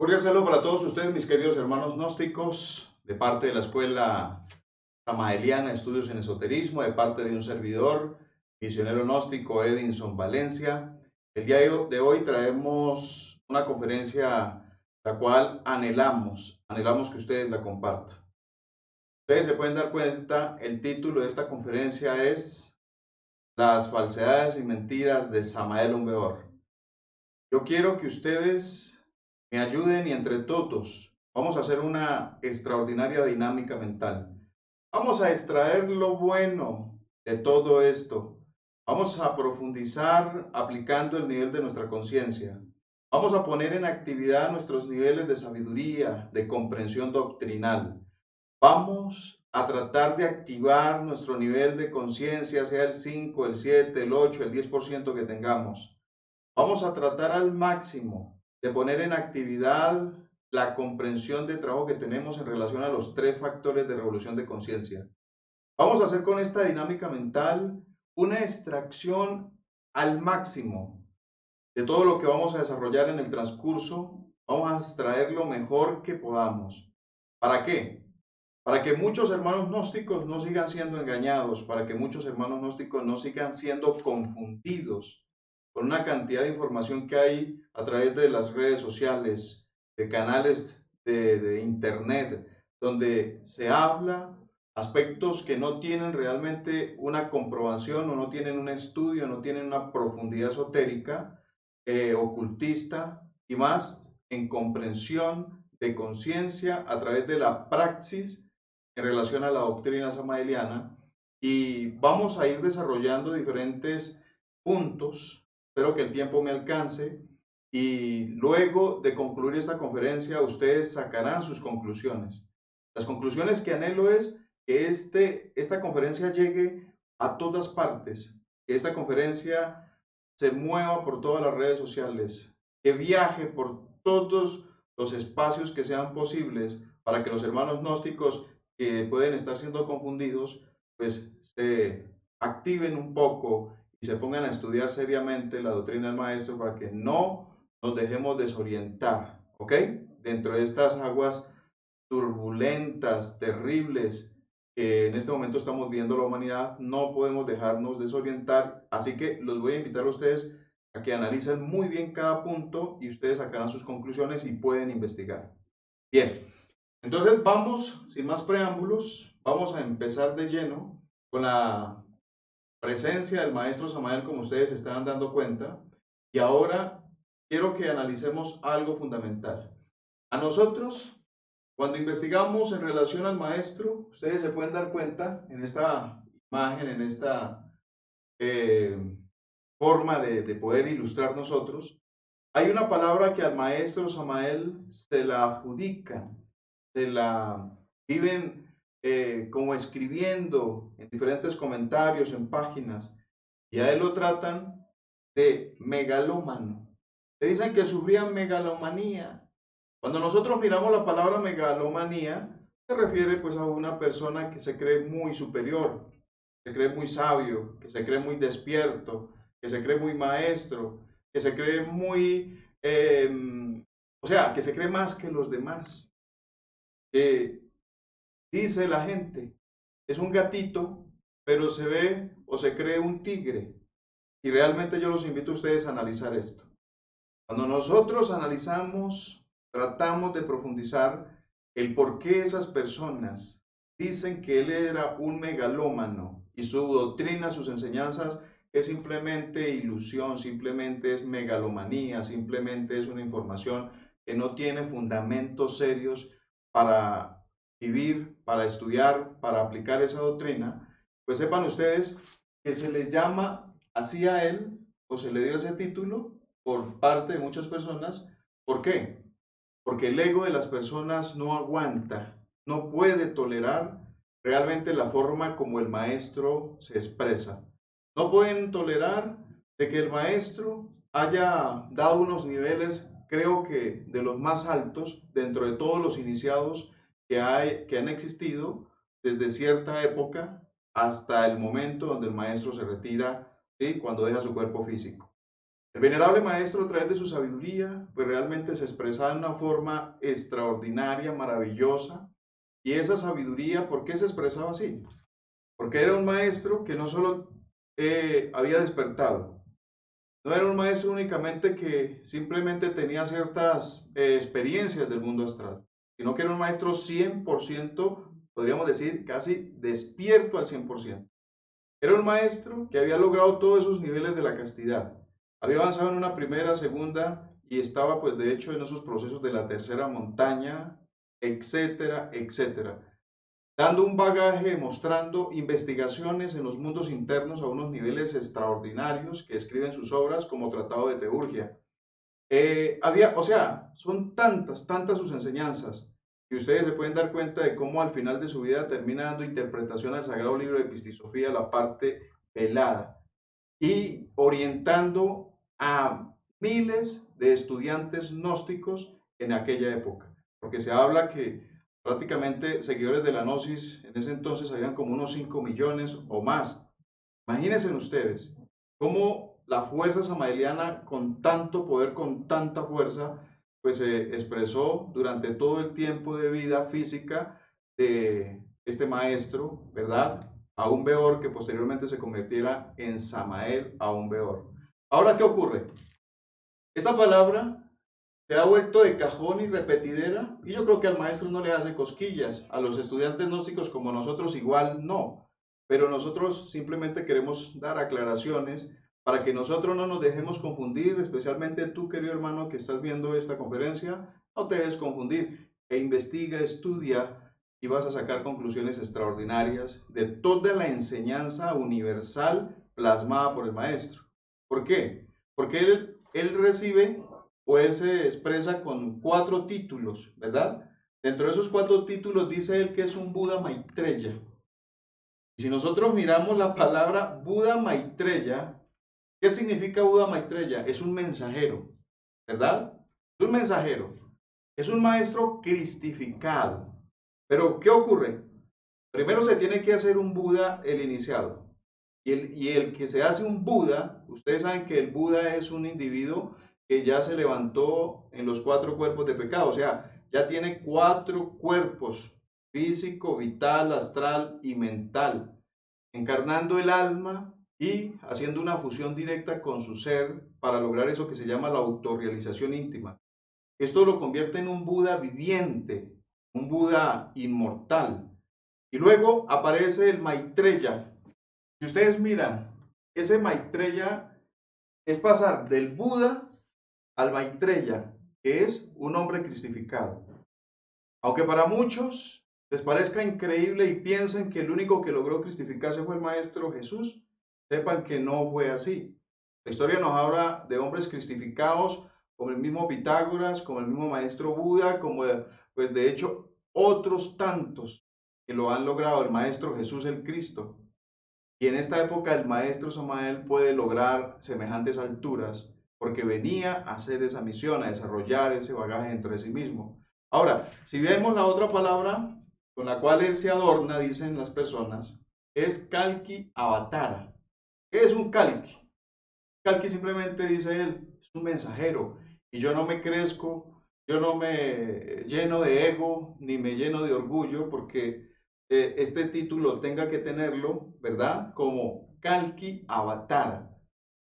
Cordial saludo para todos ustedes, mis queridos hermanos gnósticos, de parte de la Escuela Samaeliana Estudios en Esoterismo, de parte de un servidor, misionero gnóstico Edinson Valencia. El día de hoy traemos una conferencia la cual anhelamos que ustedes la compartan. Ustedes se pueden dar cuenta, el título de esta conferencia es Las falsedades y mentiras de Samael Aun Weor. Yo quiero que ustedes me ayuden y entre todos vamos a hacer una extraordinaria dinámica mental. Vamos a extraer lo bueno de todo esto. Vamos a profundizar aplicando el nivel de nuestra conciencia. Vamos a poner en actividad nuestros niveles de sabiduría, de comprensión doctrinal. Vamos a tratar de activar nuestro nivel de conciencia, sea el 5, el 7, el 8, el 10% que tengamos. Vamos a tratar al máximo de poner en actividad la comprensión de trabajo que tenemos en relación a los tres factores de revolución de conciencia. Vamos a hacer con esta dinámica mental una extracción al máximo de todo lo que vamos a desarrollar en el transcurso. Vamos a extraer lo mejor que podamos. ¿Para qué? Para que muchos hermanos gnósticos no sigan siendo engañados, para que muchos hermanos gnósticos no sigan siendo confundidos con una cantidad de información que hay a través de las redes sociales, de canales de internet, donde se habla aspectos que no tienen realmente una comprobación o no tienen un estudio, no tienen una profundidad esotérica, ocultista y más en comprensión de conciencia a través de la praxis en relación a la doctrina samaeliana, y vamos a ir desarrollando diferentes puntos. Espero que el tiempo me alcance y luego de concluir esta conferencia ustedes sacarán sus conclusiones. Las conclusiones que anhelo es que esta conferencia llegue a todas partes, que esta conferencia se mueva por todas las redes sociales, que viaje por todos los espacios que sean posibles para que los hermanos gnósticos que pueden estar siendo confundidos, pues se activen un poco y se pongan a estudiar seriamente la doctrina del maestro para que no nos dejemos desorientar, ¿ok? Dentro de estas aguas turbulentas, terribles, que en este momento estamos viendo la humanidad, no podemos dejarnos desorientar, así que los voy a invitar a ustedes a que analicen muy bien cada punto y ustedes sacarán sus conclusiones y pueden investigar. Bien, entonces vamos, sin más preámbulos, vamos a empezar de lleno con la presencia del maestro Samael, como ustedes se están dando cuenta, y ahora quiero que analicemos algo fundamental. A nosotros, cuando investigamos en relación al maestro, ustedes se pueden dar cuenta en esta imagen, en esta eh, forma de poder ilustrar nosotros, hay una palabra que al maestro Samael se la adjudican, se la viven como escribiendo en diferentes comentarios, en páginas, y a él lo tratan de megalómano. Le dicen que sufría megalomanía. Cuando nosotros miramos la palabra megalomanía, se refiere pues a una persona que se cree muy superior, que se cree muy sabio, que se cree muy despierto, que se cree muy maestro, que se cree muy, o sea, que se cree más que los demás. Dice la gente, es un gatito, pero se ve o se cree un tigre. Y realmente yo los invito a ustedes a analizar esto. Cuando nosotros analizamos, tratamos de profundizar el por qué esas personas dicen que él era un megalómano y su doctrina, sus enseñanzas es simplemente ilusión, simplemente es megalomanía, simplemente es una información que no tiene fundamentos serios para vivir, para estudiar, para aplicar esa doctrina, pues sepan ustedes que se le llama así a él o se le dio ese título por parte de muchas personas. ¿Por qué? Porque el ego de las personas no aguanta, no puede tolerar realmente la forma como el maestro se expresa. No pueden tolerar de que el maestro haya dado unos niveles, creo que de los más altos dentro de todos los iniciados que han existido desde cierta época hasta el momento donde el maestro se retira, ¿sí? Cuando deja su cuerpo físico. El venerable maestro, a través de su sabiduría, pues realmente se expresaba de una forma extraordinaria, maravillosa. Y esa sabiduría, ¿por qué se expresaba así? Porque era un maestro que no solo había despertado, no era un maestro únicamente que simplemente tenía ciertas experiencias del mundo astral, sino que era un maestro 100%, podríamos decir, casi despierto al 100%. Era un maestro que había logrado todos esos niveles de la castidad. Había avanzado en una primera, segunda y estaba pues de hecho en esos procesos de la tercera montaña, etcétera, etcétera. Dando un bagaje, mostrando investigaciones en los mundos internos a unos niveles extraordinarios que escriben sus obras como Tratado de Teurgia. O sea, son tantas, tantas sus enseñanzas que ustedes se pueden dar cuenta de cómo al final de su vida termina dando interpretación al Sagrado Libro de Epistisofía, la parte velada, y orientando a miles de estudiantes gnósticos en aquella época, porque se habla que prácticamente seguidores de la Gnosis en ese entonces habían como unos 5 millones o más. Imagínense ustedes cómo la fuerza samaeliana con tanto poder, con tanta fuerza, pues se expresó durante todo el tiempo de vida física de este maestro, ¿verdad? Aún Beor, que posteriormente se convirtiera en Samael Aún Beor. Ahora, ¿qué ocurre? Esta palabra se ha vuelto de cajón y repetidera, y yo creo que al maestro no le hace cosquillas, a los estudiantes gnósticos como nosotros igual no, pero nosotros simplemente queremos dar aclaraciones para que nosotros no nos dejemos confundir, especialmente tú, querido hermano, que estás viendo esta conferencia, no te dejes confundir, e investiga, estudia, y vas a sacar conclusiones extraordinarias de toda la enseñanza universal plasmada por el maestro. ¿Por qué? Porque él recibe o él se expresa con 4 títulos, ¿verdad? Dentro de esos 4 títulos dice él que es un Buda Maitreya. Y si nosotros miramos la palabra Buda Maitreya, ¿qué significa Buda Maitreya? Es un mensajero, ¿verdad? Es un mensajero, es un maestro cristificado. Pero, ¿qué ocurre? Primero se tiene que hacer un Buda el iniciado. Y el que se hace un Buda, ustedes saben que el Buda es un individuo que ya se levantó en los 4 cuerpos de pecado, o sea, ya tiene 4 cuerpos, físico, vital, astral y mental, encarnando el alma y haciendo una fusión directa con su ser para lograr eso que se llama la autorrealización íntima. Esto lo convierte en un Buda viviente, un Buda inmortal. Y luego aparece el Maitreya. Si ustedes miran, ese Maitreya es pasar del Buda al Maitreya, que es un hombre cristificado. Aunque para muchos les parezca increíble y piensen que el único que logró cristificarse fue el Maestro Jesús, sepan que no fue así. La historia nos habla de hombres cristificados como el mismo Pitágoras, como el mismo Maestro Buda, como pues de hecho otros tantos que lo han logrado, el Maestro Jesús el Cristo. Y en esta época el maestro Samael puede lograr semejantes alturas porque venía a hacer esa misión, a desarrollar ese bagaje dentro de sí mismo. Ahora, si vemos la otra palabra con la cual él se adorna, dicen las personas, es Kalki Avatara. ¿Qué es un Kalki? Kalki simplemente dice él, es un mensajero y yo no me crezco, yo no me lleno de ego ni me lleno de orgullo porque este título tenga que tenerlo, ¿verdad? Como Kalki Avatar.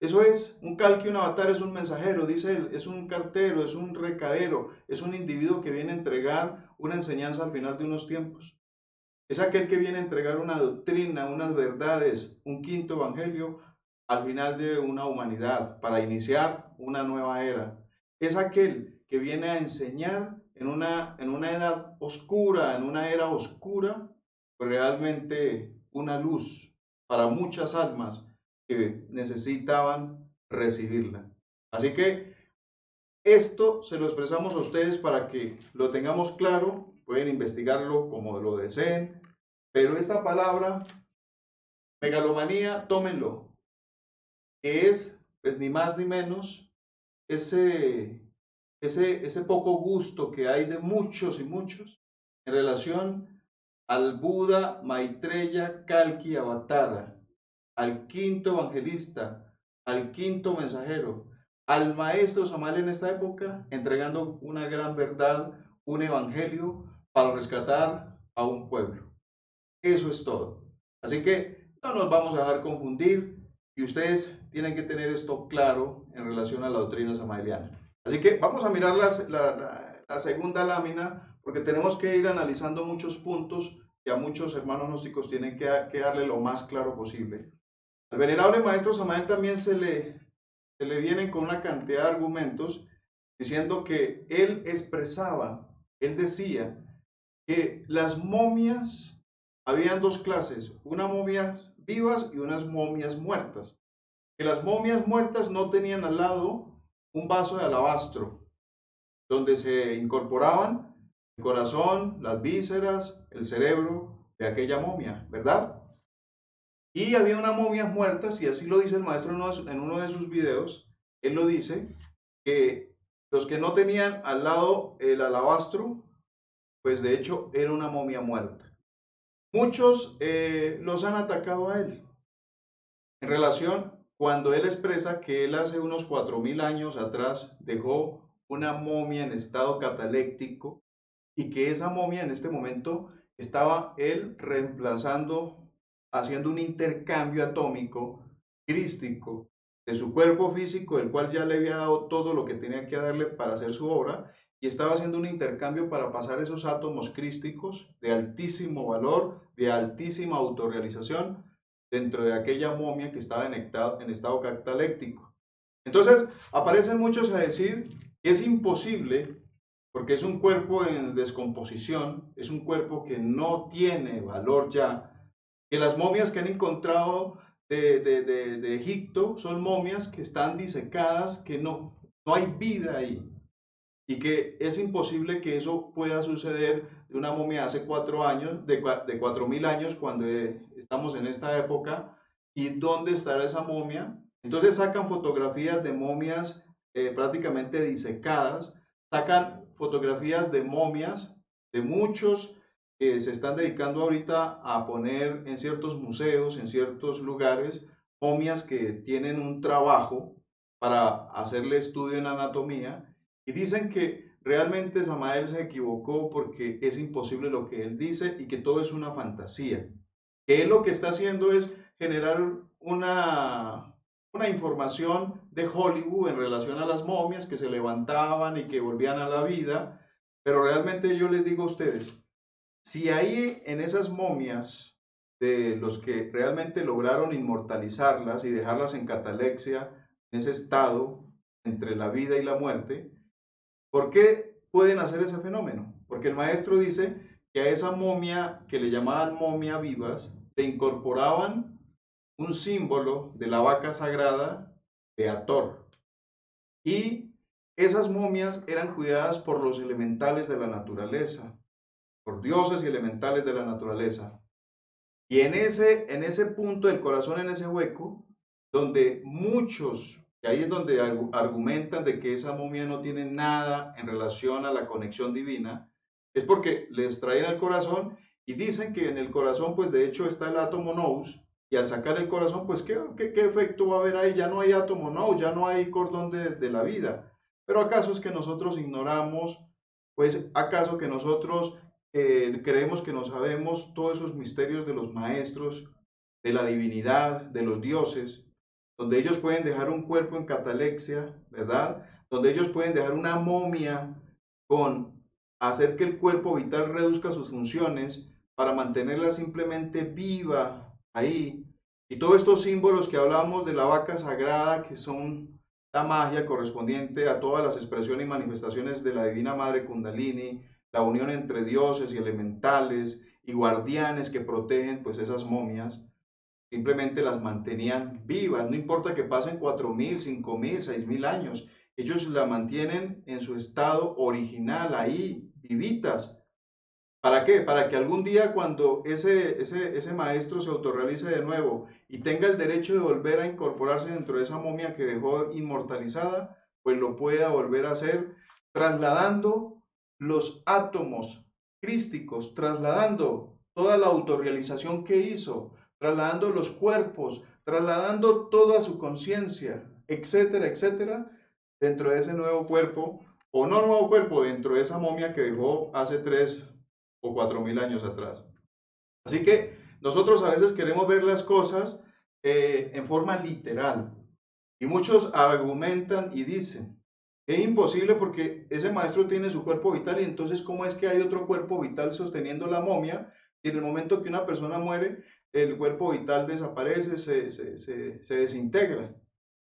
Eso es, un Kalki, un avatar es un mensajero, dice él, es un cartero, es un recadero, es un individuo que viene a entregar una enseñanza al final de unos tiempos. Es aquel que viene a entregar una doctrina, unas verdades, un quinto evangelio al final de una humanidad para iniciar una nueva era. Es aquel que viene a enseñar en una edad oscura, en una era oscura, realmente una luz para muchas almas que necesitaban recibirla. Así que esto se lo expresamos a ustedes para que lo tengamos claro, pueden investigarlo como lo deseen, pero esta palabra, megalomanía, tómenlo, que es pues, ni más ni menos ese poco gusto que hay de muchos y muchos en relación al Buda Maitreya Kalki Avatara, al quinto evangelista, al quinto mensajero, al maestro Samael en esta época, entregando una gran verdad, un evangelio para rescatar a un pueblo. Eso es todo. Así que no nos vamos a dejar confundir y ustedes tienen que tener esto claro en relación a la doctrina samaeliana. Así que vamos a mirar la segunda lámina porque tenemos que ir analizando muchos puntos que a muchos hermanos gnósticos tienen que darle lo más claro posible. Al venerable maestro Samael también se le vienen con una cantidad de argumentos diciendo que él expresaba, él decía que las momias, habían dos clases, unas momias vivas y unas momias muertas. Que las momias muertas no tenían al lado un vaso de alabastro donde se incorporaban el corazón, las vísceras, el cerebro de aquella momia, ¿verdad? Y había unas momias muertas, y así lo dice el maestro en uno de sus videos, él lo dice, que los que no tenían al lado el alabastro, pues de hecho era una momia muerta. Muchos los han atacado a él en relación cuando él expresa que él hace unos 4000 años atrás dejó una momia en estado cataléctico y que esa momia en este momento estaba él reemplazando, haciendo un intercambio atómico crístico de su cuerpo físico, el cual ya le había dado todo lo que tenía que darle para hacer su obra, y estaba haciendo un intercambio para pasar esos átomos crísticos de altísimo valor, de altísima autorrealización, dentro de aquella momia que estaba en estado cataléctico. Entonces, aparecen muchos a decir que es imposible, porque es un cuerpo en descomposición, es un cuerpo que no tiene valor ya, que las momias que han encontrado de Egipto son momias que están disecadas, que no hay vida ahí, y que es imposible que eso pueda suceder de una momia hace 4 años, de 4000 años, cuando estamos en esta época, y dónde estará esa momia. Entonces sacan fotografías de momias prácticamente disecadas, sacan fotografías de momias de muchos que se están dedicando ahorita a poner en ciertos museos, en ciertos lugares, momias que tienen un trabajo para hacerle estudio en anatomía, y dicen que realmente Samael se equivocó porque es imposible lo que él dice y que todo es una fantasía. Que él lo que está haciendo es generar una información de Hollywood en relación a las momias que se levantaban y que volvían a la vida. Pero realmente yo les digo a ustedes, si ahí en esas momias de los que realmente lograron inmortalizarlas y dejarlas en catalexia, en ese estado entre la vida y la muerte, ¿por qué pueden hacer ese fenómeno? Porque el maestro dice que a esa momia que le llamaban momia vivas, le incorporaban un símbolo de la vaca sagrada de Hathor. Y esas momias eran cuidadas por los elementales de la naturaleza, por dioses y elementales de la naturaleza. Y en ese punto del corazón, en ese hueco, donde muchos, que ahí es donde argumentan de que esa momia no tiene nada en relación a la conexión divina, es porque les traen el corazón y dicen que en el corazón, pues de hecho está el átomo nous, y al sacar el corazón, pues ¿qué efecto va a haber ahí? Ya no hay átomo nous, ya no hay cordón de la vida. Pero ¿acaso es que nosotros ignoramos? Pues ¿acaso que nosotros creemos que no sabemos todos esos misterios de los maestros, de la divinidad, de los dioses, donde ellos pueden dejar un cuerpo en catalexia, ¿verdad? Donde ellos pueden dejar una momia con hacer que el cuerpo vital reduzca sus funciones para mantenerla simplemente viva ahí. Y todos estos símbolos que hablamos de la vaca sagrada, que son la magia correspondiente a todas las expresiones y manifestaciones de la Divina Madre Kundalini, la unión entre dioses y elementales y guardianes que protegen pues esas momias, simplemente las mantenían vivas, no importa que pasen 4000, 5000, 6000 años, ellos la mantienen en su estado original ahí, vivitas. ¿Para qué? Para que algún día cuando ese maestro se autorrealice de nuevo y tenga el derecho de volver a incorporarse dentro de esa momia que dejó inmortalizada, pues lo pueda volver a hacer trasladando los átomos crísticos, trasladando toda la autorrealización que hizo, trasladando los cuerpos, trasladando toda su conciencia, etcétera, etcétera, dentro de ese nuevo cuerpo, o no nuevo cuerpo, dentro de esa momia que dejó hace 3 o 4 mil años atrás. Así que nosotros a veces queremos ver las cosas en forma literal. Y muchos argumentan y dicen, es imposible porque ese maestro tiene su cuerpo vital y entonces ¿cómo es que hay otro cuerpo vital sosteniendo la momia? Y en el momento que una persona muere, el cuerpo vital desaparece, se desintegra.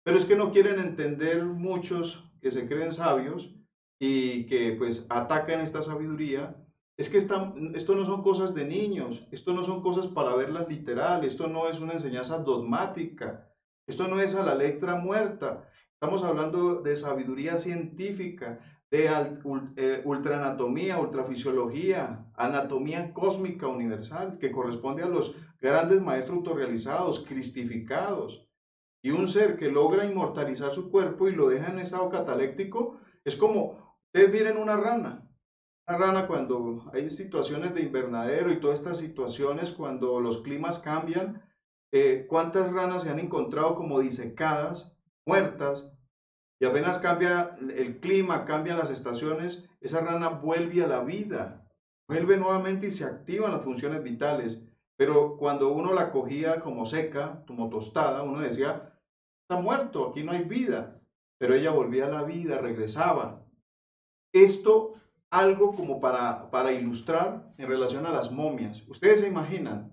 Pero es que no quieren entender muchos que se creen sabios y que pues atacan esta sabiduría. Es que esto no son cosas de niños, esto no son cosas para verlas literal, esto no es una enseñanza dogmática, esto no es a la letra muerta. Estamos hablando de sabiduría científica, de ultraanatomía, ultrafisiología, anatomía cósmica universal, que corresponde a los grandes maestros autorrealizados, cristificados. Y un ser que logra inmortalizar su cuerpo y lo deja en estado cataléctico, es como, ustedes miren una rana cuando hay situaciones de invernadero y todas estas situaciones, cuando los climas cambian, ¿cuántas ranas se han encontrado como disecadas, muertas? Y apenas cambia el clima, cambian las estaciones, esa rana vuelve a la vida, vuelve nuevamente y se activan las funciones vitales. Pero cuando uno la cogía como seca, como tostada, uno decía, está muerto, aquí no hay vida. Pero ella volvía a la vida, regresaba. Esto algo como para ilustrar en relación a las momias. ¿Ustedes se imaginan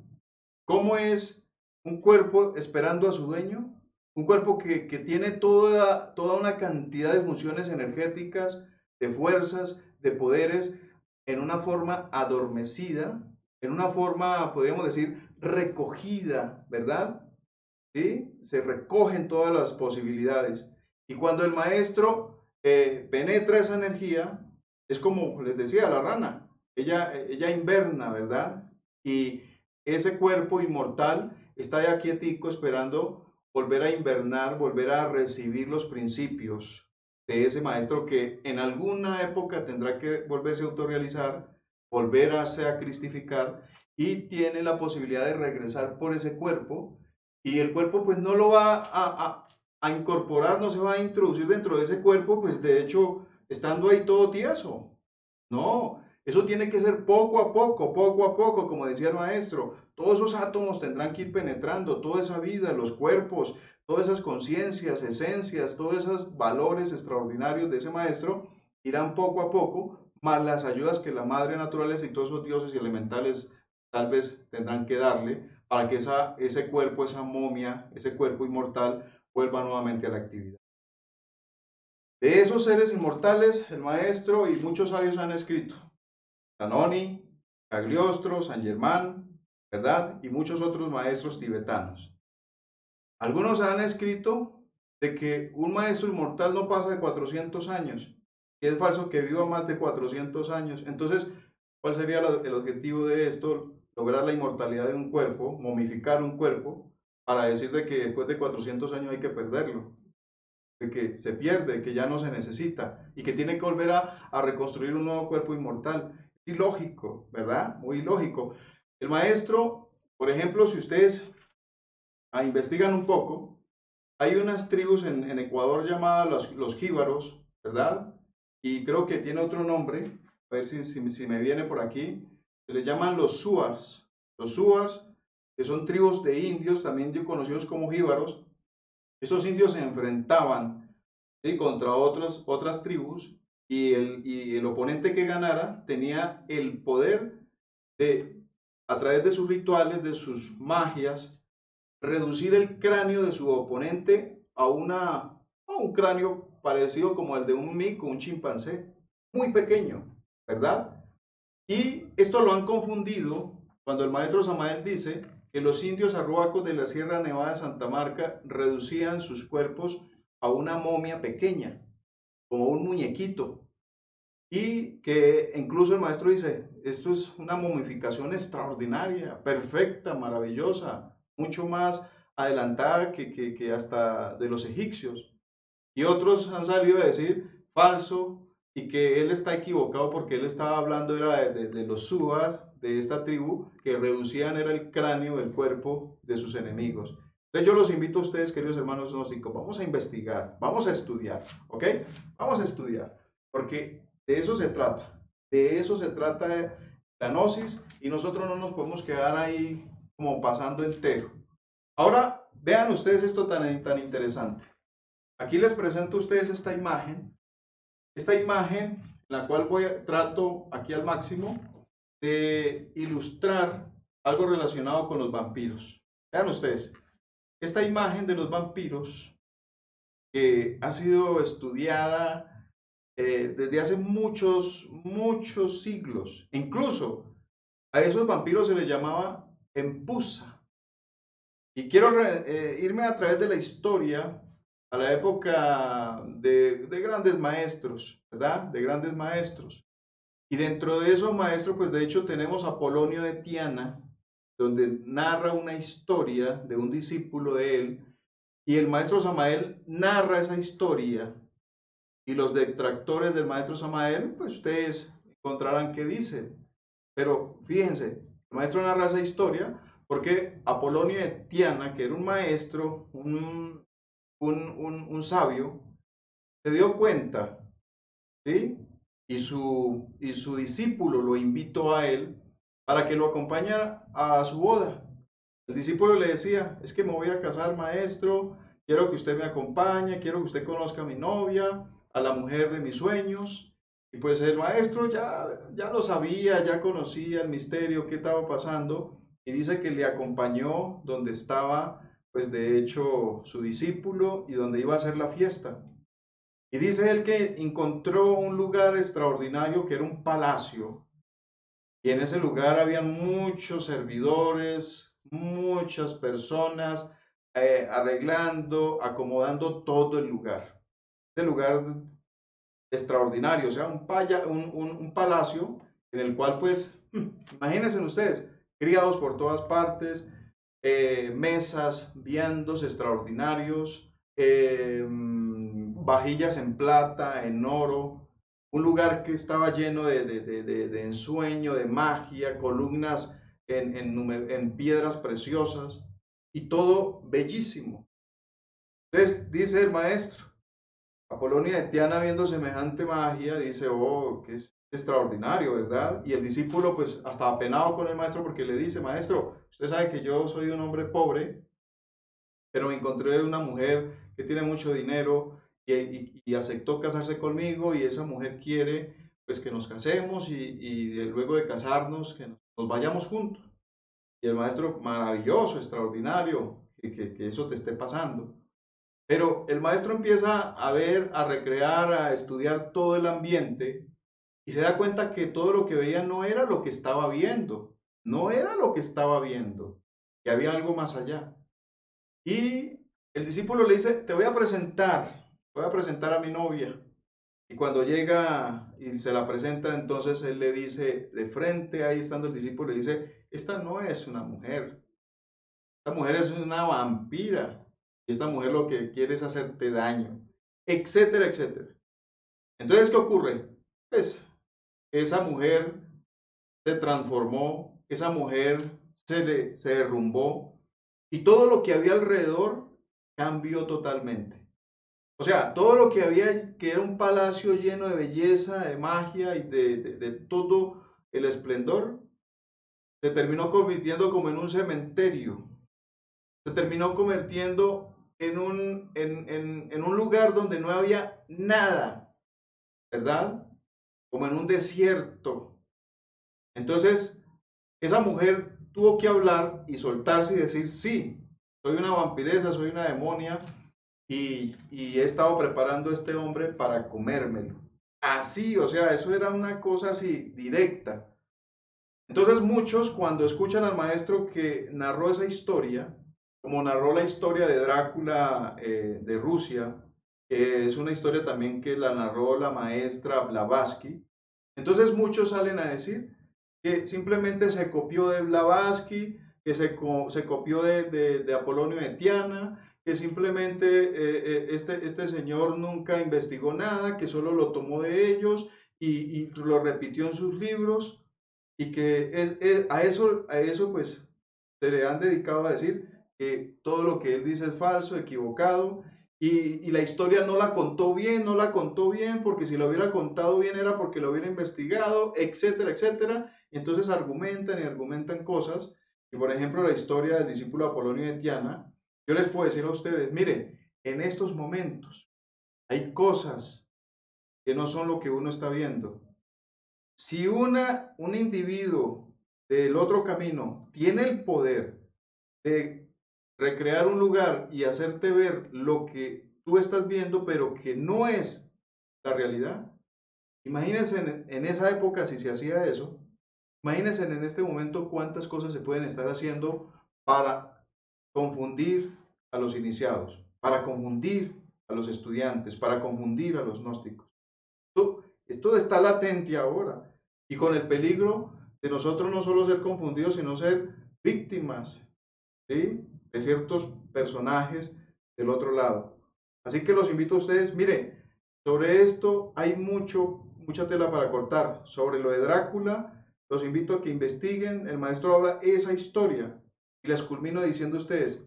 cómo es un cuerpo esperando a su dueño? Un cuerpo que tiene toda una cantidad de funciones energéticas, de fuerzas, de poderes, en una forma adormecida, en una forma, podríamos decir, recogida, ¿verdad? ¿Sí? Se recogen todas las posibilidades. Y cuando el maestro penetra esa energía, es como les decía la rana, ella inverna, ¿verdad? Y ese cuerpo inmortal está ya quietico esperando volver a invernar, volver a recibir los principios de ese maestro que en alguna época tendrá que volverse a autorrealizar, volver a cristificar y tiene la posibilidad de regresar por ese cuerpo y el cuerpo pues no lo va a incorporar, no se va a introducir dentro de ese cuerpo, pues de hecho estando ahí todo tieso. No, eso tiene que ser poco a poco, como decía el maestro. Todos esos átomos tendrán que ir penetrando, toda esa vida, los cuerpos, todas esas conciencias, esencias, todos esos valores extraordinarios de ese maestro irán poco a poco, más las ayudas que la madre naturaleza y todos esos dioses y elementales tal vez tendrán que darle para que ese cuerpo, esa momia, ese cuerpo inmortal vuelva nuevamente a la actividad. De esos seres inmortales, el maestro y muchos sabios han escrito. Zanoni, Cagliostro, San Germán, ¿verdad? Y muchos otros maestros tibetanos. Algunos han escrito de que un maestro inmortal no pasa de 400 años, que es falso que viva más de 400 años. Entonces, ¿cuál sería el objetivo de esto? Lograr la inmortalidad de un cuerpo, momificar un cuerpo, para decir de que después de 400 años hay que perderlo, de que se pierde, que ya no se necesita y que tiene que volver a reconstruir un nuevo cuerpo inmortal. Es ilógico, ¿verdad? Muy ilógico. El maestro, por ejemplo, si ustedes investigan un poco, hay unas tribus en Ecuador llamadas los jíbaros, ¿verdad? Y creo que tiene otro nombre, a ver si me viene por aquí. Se les llaman los Suars. Los Suars, que son tribus de indios, también conocidos como jíbaros. Esos indios se enfrentaban, ¿sí?, contra otras tribus y el oponente que ganara tenía el poder de, a través de sus rituales, de sus magias, reducir el cráneo de su oponente a un cráneo parecido como el de un mico, un chimpancé, muy pequeño, ¿verdad? Y esto lo han confundido cuando el maestro Samael dice que los indios arhuacos de la Sierra Nevada de Santa Marta reducían sus cuerpos a una momia pequeña, como un muñequito, y que incluso el maestro dice, esto es una momificación extraordinaria, perfecta, maravillosa, mucho más adelantada que hasta de los egipcios. Y otros han salido a decir falso y que él está equivocado porque él estaba hablando era de los subas de esta tribu que reducían era el cráneo del cuerpo de sus enemigos. Entonces yo los invito a ustedes, queridos hermanos gnósticos, vamos a investigar, vamos a estudiar, ¿ok? Vamos a estudiar, porque de eso se trata la gnosis y nosotros no nos podemos quedar ahí como pasando entero. Ahora, vean ustedes esto tan interesante. Aquí les presento a ustedes esta imagen, la cual trato aquí al máximo de ilustrar algo relacionado con los vampiros. Vean ustedes, esta imagen de los vampiros que ha sido estudiada desde hace muchos siglos. Incluso a esos vampiros se les llamaba empusa. Y quiero irme a través de la historia a la época de grandes maestros, ¿verdad? De grandes maestros. Y dentro de esos maestros, pues de hecho tenemos a Polonio de Tiana, donde narra una historia de un discípulo de él, y el maestro Samael narra esa historia, y los detractores del maestro Samael, pues ustedes encontrarán qué dicen. Pero fíjense, el maestro narra esa historia porque Apolonio de Tiana, que era un maestro, un sabio, se dio cuenta, ¿sí? Y su discípulo lo invitó a él para que lo acompañara a su boda. El discípulo le decía, es que me voy a casar, maestro, quiero que usted me acompañe, quiero que usted conozca a mi novia, a la mujer de mis sueños. Y pues el maestro ya lo sabía, ya conocía el misterio, qué estaba pasando, y dice que le acompañó donde estaba, pues de hecho, su discípulo y donde iba a hacer la fiesta. Y dice él que encontró un lugar extraordinario que era un palacio, y en ese lugar habían muchos servidores, muchas personas arreglando, acomodando todo el lugar. Ese lugar extraordinario, o sea, un palacio en el cual, pues, imagínense ustedes, criados por todas partes, mesas, viandos extraordinarios, vajillas en plata, en oro, un lugar que estaba lleno de ensueño, de magia, columnas en piedras preciosas y todo bellísimo. Entonces dice el maestro, Apolonio de Tiana viendo semejante magia, dice, oh, que es extraordinario, ¿verdad? Y el discípulo pues hasta apenado con el maestro porque le dice, maestro, usted sabe que yo soy un hombre pobre, pero me encontré una mujer que tiene mucho dinero y aceptó casarse conmigo y esa mujer quiere pues que nos casemos y luego de casarnos que nos vayamos juntos. Y el maestro, maravilloso, extraordinario, que eso te esté pasando. Pero el maestro empieza a ver, a recrear, a estudiar todo el ambiente y se da cuenta que todo lo que veía no era lo que estaba viendo, no era lo que estaba viendo, que había algo más allá. Y el discípulo le dice, te voy a presentar a mi novia. Y cuando llega y se la presenta, entonces él le dice, de frente, ahí estando el discípulo, le dice, esta no es una mujer, esta mujer es una vampira. Y esta mujer lo que quiere es hacerte daño, etcétera, etcétera. Entonces, ¿qué ocurre? Pues esa mujer se transformó, esa mujer se derrumbó y todo lo que había alrededor cambió totalmente. O sea, todo lo que había, que era un palacio lleno de belleza, de magia y de todo el esplendor, se terminó convirtiendo como en un cementerio, se terminó convirtiendo en un lugar donde no había nada, ¿verdad? Como en un desierto. Entonces, esa mujer tuvo que hablar y soltarse y decir, sí, soy una vampiresa, soy una demonia y he estado preparando a este hombre para comérmelo. Así, o sea, eso era una cosa así, directa. Entonces muchos cuando escuchan al maestro que narró esa historia, como narró la historia de Drácula de Rusia, que es una historia también que la narró la maestra Blavatsky, entonces muchos salen a decir que simplemente se copió de Blavatsky, que se copió de Apolonio de Tiana, que simplemente este señor nunca investigó nada, que solo lo tomó de ellos y lo repitió en sus libros y que a eso pues se le han dedicado a decir que todo lo que él dice es falso, equivocado, y la historia no la contó bien, no la contó bien, porque si lo hubiera contado bien era porque lo hubiera investigado, etcétera, etcétera. Y entonces argumentan y argumentan cosas. Y por ejemplo, la historia del discípulo Apolonio de Tiana, yo les puedo decir a ustedes, miren, en estos momentos hay cosas que no son lo que uno está viendo. Si un individuo del otro camino tiene el poder de recrear un lugar y hacerte ver lo que tú estás viendo, pero que no es la realidad, imagínense en esa época si se hacía eso, imagínense en este momento cuántas cosas se pueden estar haciendo para confundir a los iniciados, para confundir a los estudiantes, para confundir a los gnósticos. Esto está latente ahora y con el peligro de nosotros no solo ser confundidos, sino ser víctimas, ¿sí?, de ciertos personajes del otro lado. Así que los invito a ustedes, mire, sobre esto hay mucha tela para cortar. Sobre lo de Drácula, los invito a que investiguen. El maestro habla esa historia y les culmino diciendo a ustedes,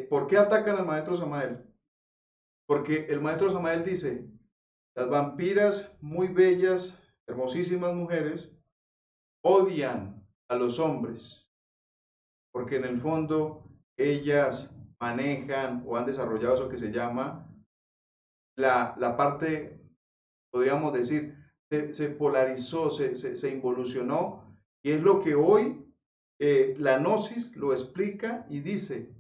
¿por qué atacan al maestro Samael? Porque el maestro Samael dice, las vampiras muy bellas, hermosísimas mujeres, odian a los hombres, porque en el fondo ellas manejan o han desarrollado eso que se llama la parte, podríamos decir, se polarizó, se involucionó, y es lo que hoy la Gnosis lo explica y dice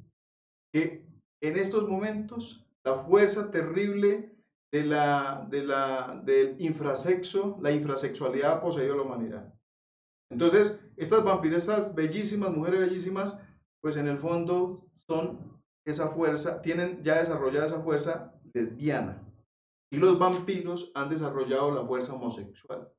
que en estos momentos la fuerza terrible del infrasexo, la infrasexualidad ha poseído a la humanidad. Entonces, estas vampiresas bellísimas, mujeres bellísimas, pues en el fondo son esa fuerza, tienen ya desarrollada esa fuerza lesbiana. Y los vampiros han desarrollado la fuerza homosexual.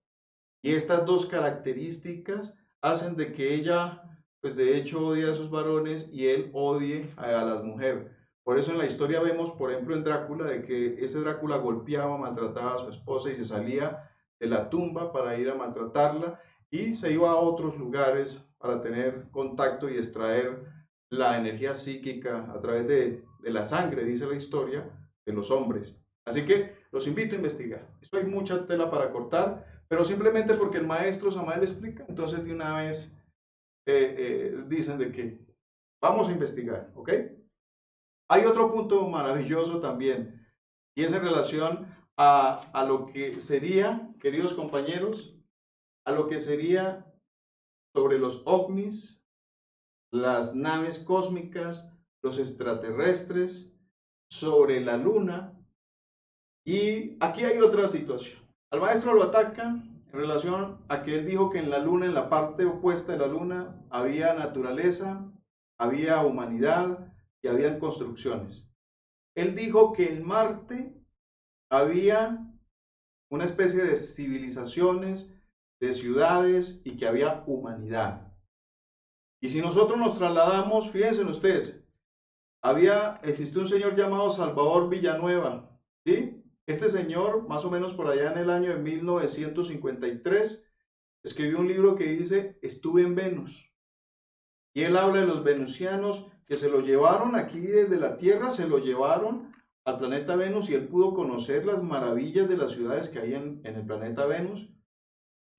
Y estas dos características hacen de que ella, pues de hecho, odie a esos varones y él odie a las mujeres. Por eso en la historia vemos, por ejemplo, en Drácula, de que ese Drácula golpeaba, maltrataba a su esposa y se salía de la tumba para ir a maltratarla y se iba a otros lugares para tener contacto y extraer la energía psíquica a través de la sangre, dice la historia, de los hombres. Así que los invito a investigar. Esto hay mucha tela para cortar, pero simplemente porque el maestro Samael explica, entonces de una vez dicen de que vamos a investigar, ¿ok? Hay otro punto maravilloso también, y es en relación a lo que sería, queridos compañeros, a lo que sería sobre los ovnis, las naves cósmicas, los extraterrestres, sobre la luna. Y aquí hay otra situación. Al maestro lo atacan en relación a que él dijo que en la luna, en la parte opuesta de la luna, había naturaleza, había humanidad y habían construcciones. Él dijo que en Marte había una especie de civilizaciones, de ciudades y que había humanidad. Y si nosotros nos trasladamos, fíjense ustedes, existió un señor llamado Salvador Villanueva, ¿sí? Este señor, más o menos por allá en el año de 1953, escribió un libro que dice, Estuve en Venus. Y él habla de los venusianos que se lo llevaron aquí desde la Tierra, se lo llevaron al planeta Venus y él pudo conocer las maravillas de las ciudades que hay en el planeta Venus.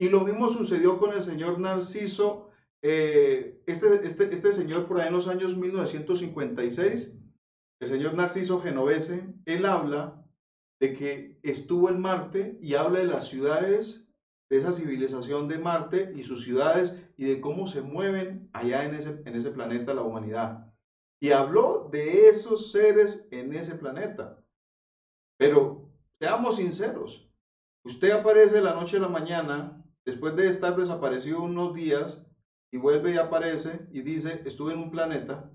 Y lo mismo sucedió con el señor Narciso, este señor por ahí en los años 1956, el señor Narciso Genovese, él habla de que estuvo en Marte y habla de las ciudades, de esa civilización de Marte y sus ciudades y de cómo se mueven allá en ese planeta la humanidad. Y habló de esos seres en ese planeta. Pero seamos sinceros, usted aparece de la noche a la mañana, después de estar desaparecido unos días, y vuelve y aparece y dice, estuve en un planeta,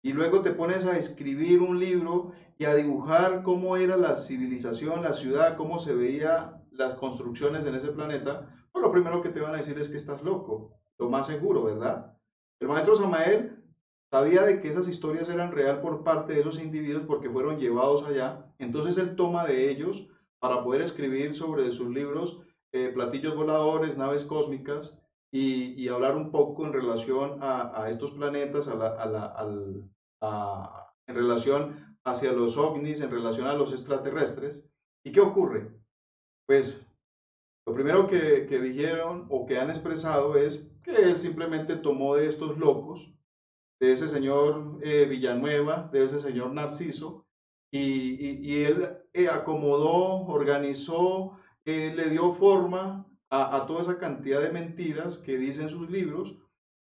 y luego te pones a escribir un libro y a dibujar cómo era la civilización, la ciudad, cómo se veían las construcciones en ese planeta, pues lo primero que te van a decir es que estás loco, lo más seguro, ¿verdad? El maestro Samael sabía de que esas historias eran real por parte de esos individuos porque fueron llevados allá, entonces él toma de ellos para poder escribir sobre sus libros platillos voladores, naves cósmicas y hablar un poco en relación a estos planetas, en relación hacia los ovnis, en relación a los extraterrestres. ¿Y qué ocurre? Pues lo primero que dijeron o que han expresado es que él simplemente tomó de estos locos, de ese señor Villanueva, de ese señor Narciso, y él acomodó, organizó, le dio forma a toda esa cantidad de mentiras que dicen sus libros.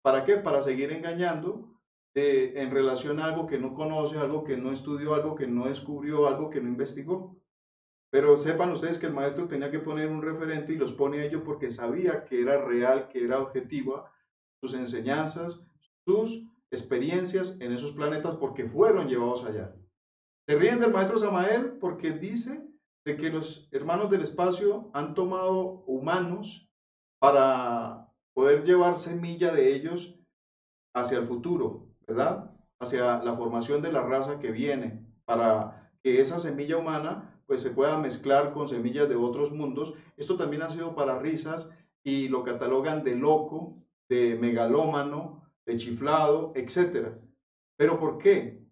¿Para qué? Para seguir engañando en relación a algo que no conoce, algo que no estudió, algo que no descubrió, algo que no investigó. Pero sepan ustedes que el maestro tenía que poner un referente y los pone a ellos porque sabía que era real, que era objetiva sus enseñanzas, sus experiencias en esos planetas porque fueron llevados allá. Se ríen del maestro Samael porque dice de que los hermanos del espacio han tomado humanos para poder llevar semilla de ellos hacia el futuro, ¿verdad? Hacia la formación de la raza que viene, para que esa semilla humana pues se pueda mezclar con semillas de otros mundos. Esto también ha sido para risas y lo catalogan de loco, de megalómano, de chiflado, etcétera. ¿Pero por qué?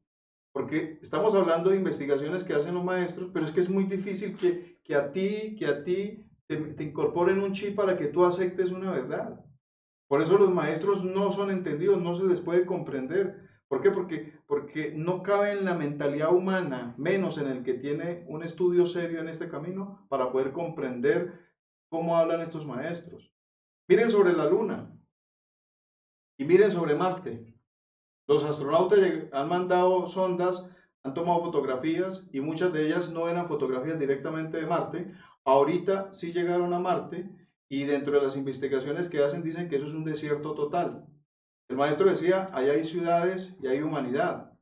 Porque estamos hablando de investigaciones que hacen los maestros, pero es que es muy difícil que a ti te incorporen un chip para que tú aceptes una verdad. Por eso los maestros no son entendidos, no se les puede comprender. ¿Por qué? Porque no cabe en la mentalidad humana, menos en el que tiene un estudio serio en este camino, para poder comprender cómo hablan estos maestros. Miren sobre la Luna y miren sobre Marte. Los astronautas han mandado sondas, han tomado fotografías y muchas de ellas no eran fotografías directamente de Marte. Ahorita sí llegaron a Marte y dentro de las investigaciones que hacen dicen que eso es un desierto total. El maestro decía, allá hay ciudades y hay humanidad.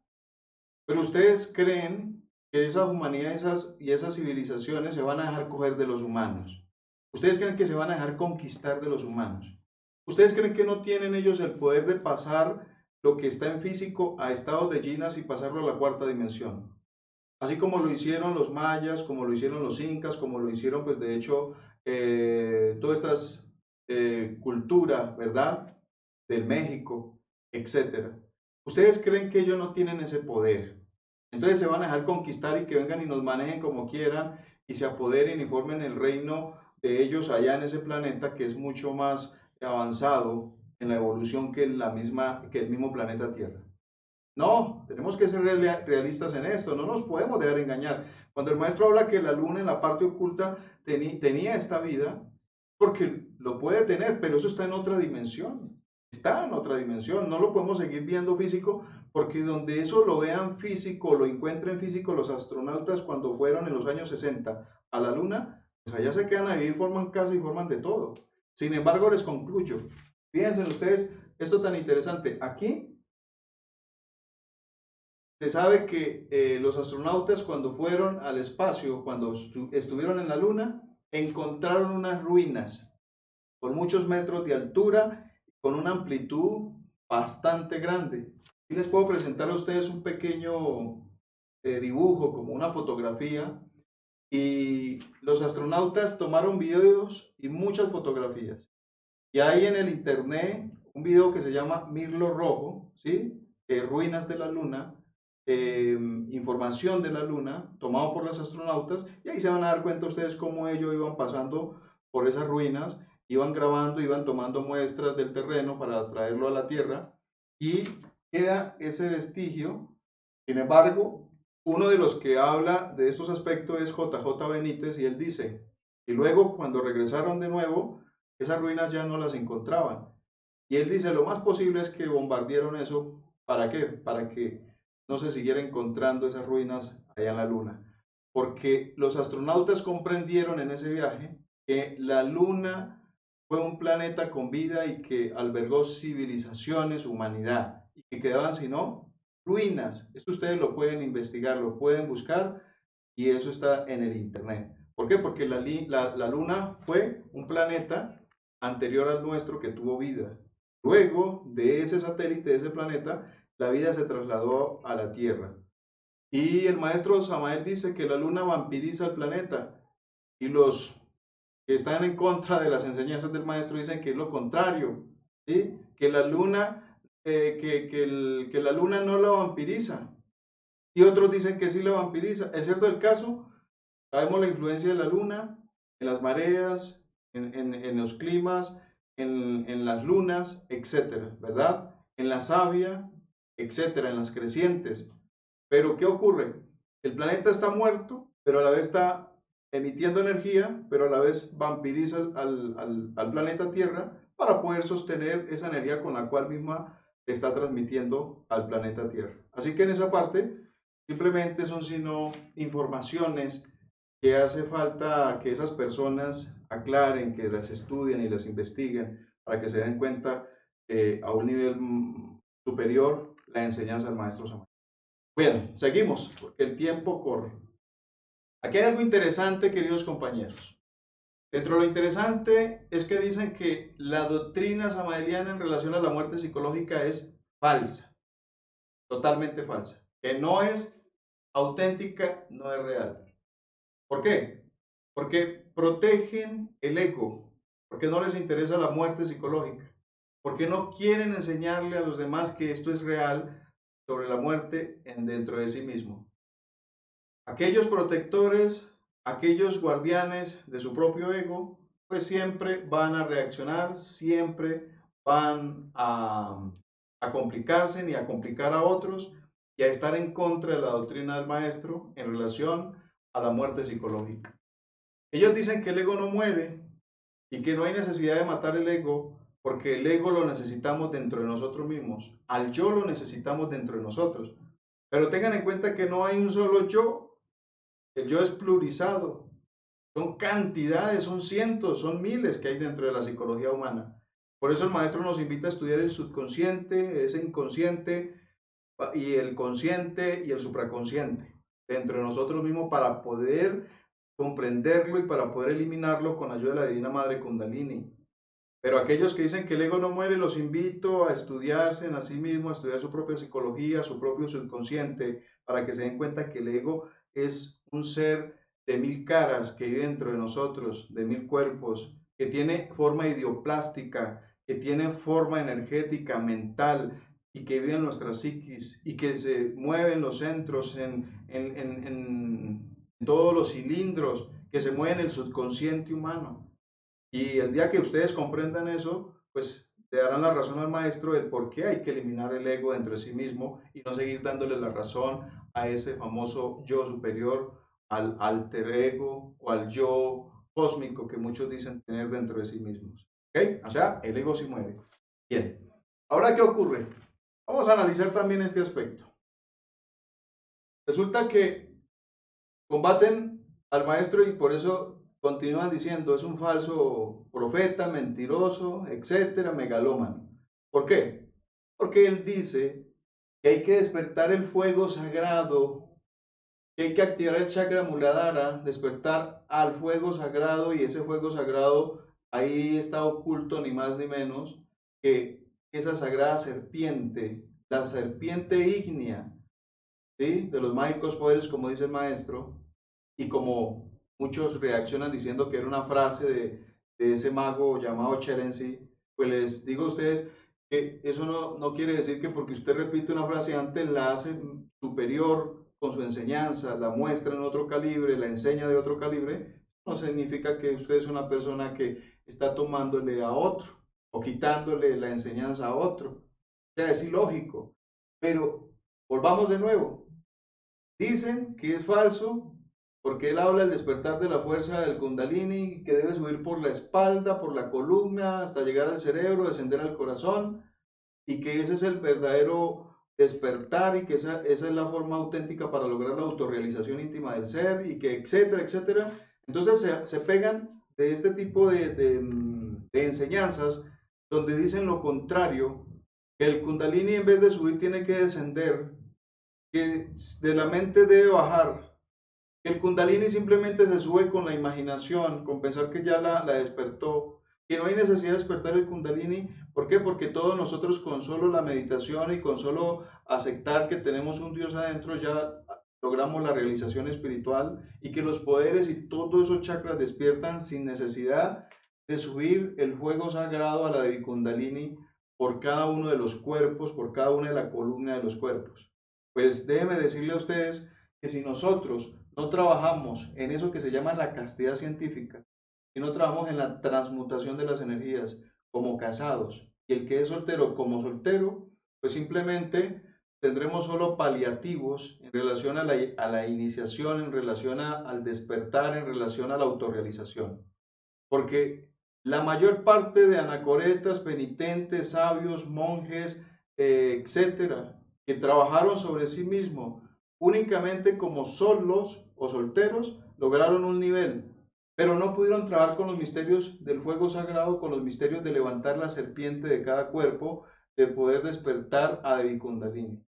Pero ustedes creen que esas humanidades y esas civilizaciones se van a dejar coger de los humanos. Ustedes creen que se van a dejar conquistar de los humanos. Ustedes creen que no tienen ellos el poder de pasar lo que está en físico a estados de ginas y pasarlo a la cuarta dimensión. Así como lo hicieron los mayas, como lo hicieron los incas, como lo hicieron, pues de hecho, todas estas culturas, ¿verdad? Del México, etcétera. ¿Ustedes creen que ellos no tienen ese poder? Entonces se van a dejar conquistar y que vengan y nos manejen como quieran y se apoderen y formen el reino de ellos allá en ese planeta que es mucho más avanzado en la evolución que el mismo planeta Tierra. No, tenemos que ser realistas en esto, no nos podemos dejar engañar. Cuando el maestro habla que la luna en la parte oculta tenía esta vida, porque lo puede tener, pero eso está en otra dimensión. Está en otra dimensión, no lo podemos seguir viendo físico, porque donde eso lo vean físico, lo encuentren físico los astronautas cuando fueron en los años 60 a la luna, pues allá se quedan a vivir, forman casa y forman de todo. Sin embargo, les concluyo, fíjense ustedes, esto tan interesante, aquí se sabe que los astronautas cuando fueron al espacio, cuando estuvieron en la Luna, encontraron unas ruinas con muchos metros de altura, con una amplitud bastante grande. Y les puedo presentar a ustedes un pequeño dibujo, como una fotografía, y los astronautas tomaron videos y muchas fotografías. Y hay en el internet un video que se llama Mirlo Rojo, ¿sí? Ruinas de la Luna, información de la Luna, tomado por los astronautas, y ahí se van a dar cuenta ustedes cómo ellos iban pasando por esas ruinas, iban grabando, iban tomando muestras del terreno para traerlo a la Tierra, y queda ese vestigio. Sin embargo, uno de los que habla de estos aspectos es JJ Benítez, y él dice, y luego cuando regresaron de nuevo, esas ruinas ya no las encontraban. Y él dice, lo más posible es que bombardearon eso. ¿Para qué? Para que no se siguiera encontrando esas ruinas allá en la Luna. Porque los astronautas comprendieron en ese viaje que la Luna fue un planeta con vida y que albergó civilizaciones, humanidad, y que quedaban, si no, ruinas. Esto ustedes lo pueden investigar, lo pueden buscar, y eso está en el Internet. ¿Por qué? Porque la Luna fue un planeta anterior al nuestro que tuvo vida. Luego de ese satélite, de ese planeta, la vida se trasladó a la Tierra. Y el maestro Samael dice que la Luna vampiriza el planeta. Y los que están en contra de las enseñanzas del maestro dicen que es lo contrario, ¿sí? Que la Luna que la luna no la vampiriza y otros dicen que sí la vampiriza. Es cierto el caso, sabemos la influencia de la luna en las mareas, en los climas, en las lunas, etcétera, ¿verdad? En la savia, etcétera, en las crecientes. Pero ¿qué ocurre? El planeta está muerto, pero a la vez está emitiendo energía, pero a la vez vampiriza al planeta Tierra para poder sostener esa energía con la cual misma está transmitiendo al planeta Tierra. Así que en esa parte simplemente son sino informaciones que hace falta que esas personas aclaren, que las estudien y las investiguen para que se den cuenta a un nivel superior la enseñanza del maestro Samuel. Bien, seguimos, porque el tiempo corre. Aquí hay algo interesante, queridos compañeros. Dentro de lo interesante es que dicen que la doctrina samaeliana en relación a la muerte psicológica es falsa, totalmente falsa, que no es auténtica, no es real. ¿Por qué? Porque protegen el ego, porque no les interesa la muerte psicológica, porque no quieren enseñarle a los demás que esto es real sobre la muerte dentro de sí mismo. Aquellos protectores, aquellos guardianes de su propio ego, pues siempre van a reaccionar, siempre van a complicarse y a complicar a otros y a estar en contra de la doctrina del maestro en relación a la muerte psicológica. Ellos dicen que el ego no muere y que no hay necesidad de matar el ego porque el ego lo necesitamos dentro de nosotros mismos. Al yo lo necesitamos dentro de nosotros. Pero tengan en cuenta que no hay un solo yo. El yo es plurizado. Son cantidades, son cientos, son miles que hay dentro de la psicología humana. Por eso el maestro nos invita a estudiar el subconsciente, ese inconsciente y el consciente y el supraconsciente dentro de nosotros mismos para poder comprenderlo y para poder eliminarlo con ayuda de la Divina Madre Kundalini. Pero aquellos que dicen que el ego no muere, los invito a estudiarse en a sí mismo, a estudiar su propia psicología, su propio subconsciente, para que se den cuenta que el ego es un ser de 1000 caras que vive dentro de nosotros, de 1000 cuerpos, que tiene forma idioplástica, que tiene forma energética, mental, y que vive en nuestra psiquis, y que se mueve en los centros, en todos los cilindros, que se mueve en el subconsciente humano. Y el día que ustedes comprendan eso, pues le darán la razón al maestro del por qué hay que eliminar el ego dentro de sí mismo y no seguir dándole la razón a ese famoso yo superior, al alter ego o al yo cósmico que muchos dicen tener dentro de sí mismos. ¿Ok? O sea, el ego sí muere. Bien. Ahora, ¿qué ocurre? Vamos a analizar también este aspecto. Resulta que combaten al maestro y por eso continúan diciendo es un falso profeta, mentiroso, etcétera, megalómano. ¿Por qué? Porque él dice que hay que despertar el fuego sagrado, que hay que activar el chakra muladhara, despertar al fuego sagrado y ese fuego sagrado ahí está oculto ni más ni menos que esa sagrada serpiente, la serpiente ígnea, ¿sí? De los mágicos poderes, como dice el maestro, y como muchos reaccionan diciendo que era una frase de ese mago llamado Cherensi, pues les digo a ustedes que eso no quiere decir que porque usted repite una frase antes la hace superior con su enseñanza, la muestra en otro calibre, la enseña de otro calibre, no significa que usted es una persona que está tomándole a otro o quitándole la enseñanza a otro. O sea, es ilógico. Pero volvamos de nuevo. Dicen que es falso porque él habla del despertar de la fuerza del Kundalini, que debe subir por la espalda, por la columna, hasta llegar al cerebro, descender al corazón, y que ese es el verdadero despertar y que esa es la forma auténtica para lograr la autorrealización íntima del ser, y que etcétera, etcétera. Entonces se pegan de este tipo de enseñanzas donde dicen lo contrario, que el Kundalini en vez de subir tiene que descender, que de la mente debe bajar. El Kundalini simplemente se sube con la imaginación, con pensar que ya la despertó, que no hay necesidad de despertar el Kundalini. ¿Por qué? Porque todos nosotros con solo la meditación y con solo aceptar que tenemos un Dios adentro ya logramos la realización espiritual y que los poderes y todos esos chakras despiertan sin necesidad de subir el fuego sagrado a la Devi Kundalini por cada uno de los cuerpos, por cada una de la columna de los cuerpos. Pues déjeme decirle a ustedes que si nosotros no trabajamos en eso que se llama la castidad científica, si no trabajamos en la transmutación de las energías como casados y el que es soltero como soltero, pues simplemente tendremos solo paliativos en relación a la iniciación, en relación al despertar, en relación a la autorrealización. Porque la mayor parte de anacoretas, penitentes, sabios, monjes, etcétera, que trabajaron sobre sí mismos únicamente como solos o solteros, lograron un nivel, pero no pudieron trabajar con los misterios del fuego sagrado, con los misterios de levantar la serpiente de cada cuerpo, de poder despertar a Devi Kundalini.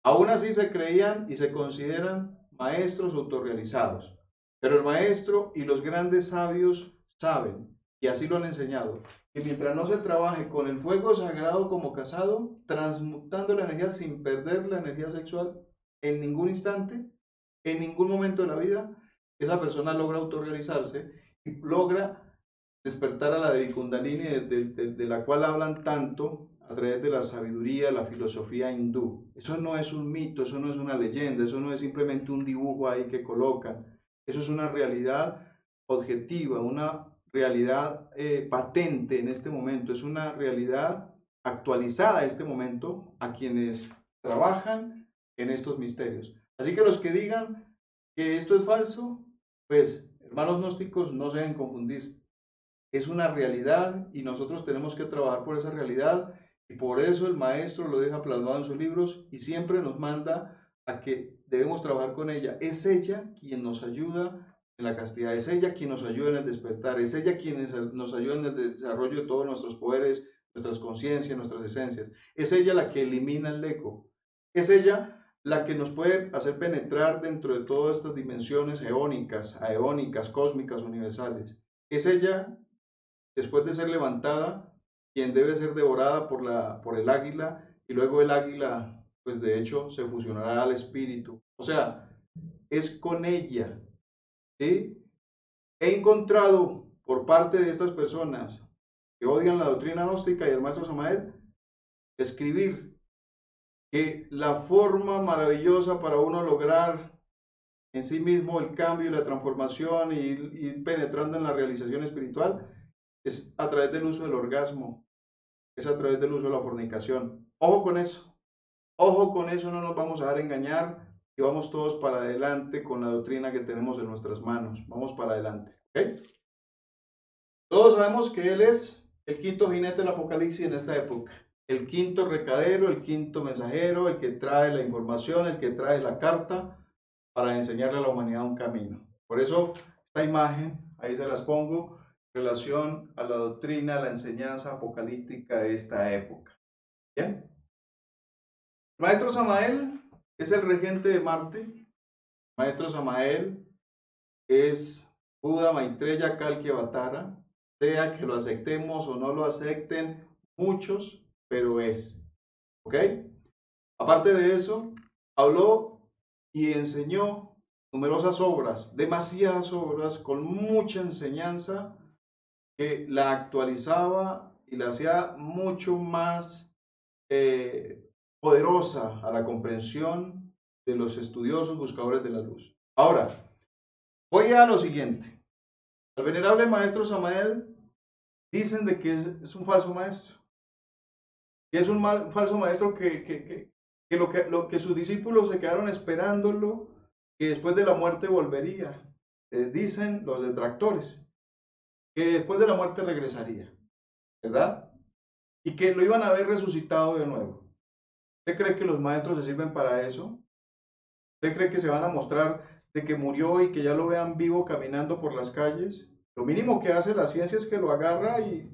Aún así se creían y se consideran maestros autorrealizados, pero el maestro y los grandes sabios saben, y así lo han enseñado, que mientras no se trabaje con el fuego sagrado como casado, transmutando la energía sin perder la energía sexual en ningún instante, en ningún momento de la vida, esa persona logra autorrealizarse y logra despertar a la Devi Kundalini de la cual hablan tanto a través de la sabiduría, la filosofía hindú. Eso no es un mito, eso no es una leyenda, eso no es simplemente un dibujo ahí que colocan. Eso es una realidad objetiva, una realidad patente en este momento, es una realidad actualizada en este momento a quienes trabajan en estos misterios. Así que los que digan que esto es falso, pues hermanos gnósticos, no se deben confundir. Es una realidad y nosotros tenemos que trabajar por esa realidad y por eso el maestro lo deja plasmado en sus libros y siempre nos manda a que debemos trabajar con ella. Es ella quien nos ayuda en la castidad, es ella quien nos ayuda en el despertar, es ella quien nos ayuda en el desarrollo de todos nuestros poderes, nuestras conciencias, nuestras esencias. Es ella la que elimina el eco. Es ella la que nos puede hacer penetrar dentro de todas estas dimensiones eónicas, aeónicas, cósmicas, universales. Es ella, después de ser levantada, quien debe ser devorada por el águila, y luego el águila, pues de hecho, se fusionará al espíritu. O sea, es con ella. ¿Sí? He encontrado por parte de estas personas que odian la doctrina gnóstica y el maestro Samael, escribir que la forma maravillosa para uno lograr en sí mismo el cambio y la transformación y ir penetrando en la realización espiritual es a través del uso del orgasmo, es a través del uso de la fornicación. Ojo con eso, no nos vamos a dejar engañar y vamos todos para adelante con la doctrina que tenemos en nuestras manos. Vamos para adelante. ¿Okay? Todos sabemos que Él es el quinto jinete del Apocalipsis en esta época. El quinto recadero, el quinto mensajero, el que trae la información, el que trae la carta para enseñarle a la humanidad un camino. Por eso, esta imagen, ahí se las pongo, en relación a la doctrina, a la enseñanza apocalíptica de esta época. ¿Bien? Maestro Samael es el regente de Marte. Maestro Samael es Buda Maitreya Kalki Avatara, sea que lo aceptemos o no lo acepten muchos, pero es. ¿Ok? Aparte de eso, habló y enseñó numerosas obras, demasiadas obras, con mucha enseñanza que la actualizaba y la hacía mucho más poderosa a la comprensión de los estudiosos buscadores de la luz. Ahora, voy a lo siguiente. Al venerable maestro Samael dicen de que es un falso maestro. Y es un falso maestro que sus discípulos se quedaron esperándolo, que después de la muerte volvería. Dicen los detractores, que después de la muerte regresaría, ¿verdad? Y que lo iban a ver resucitado de nuevo. ¿Usted cree que los maestros se sirven para eso? ¿Usted cree que se van a mostrar de que murió y que ya lo vean vivo caminando por las calles? Lo mínimo que hace la ciencia es que lo agarra y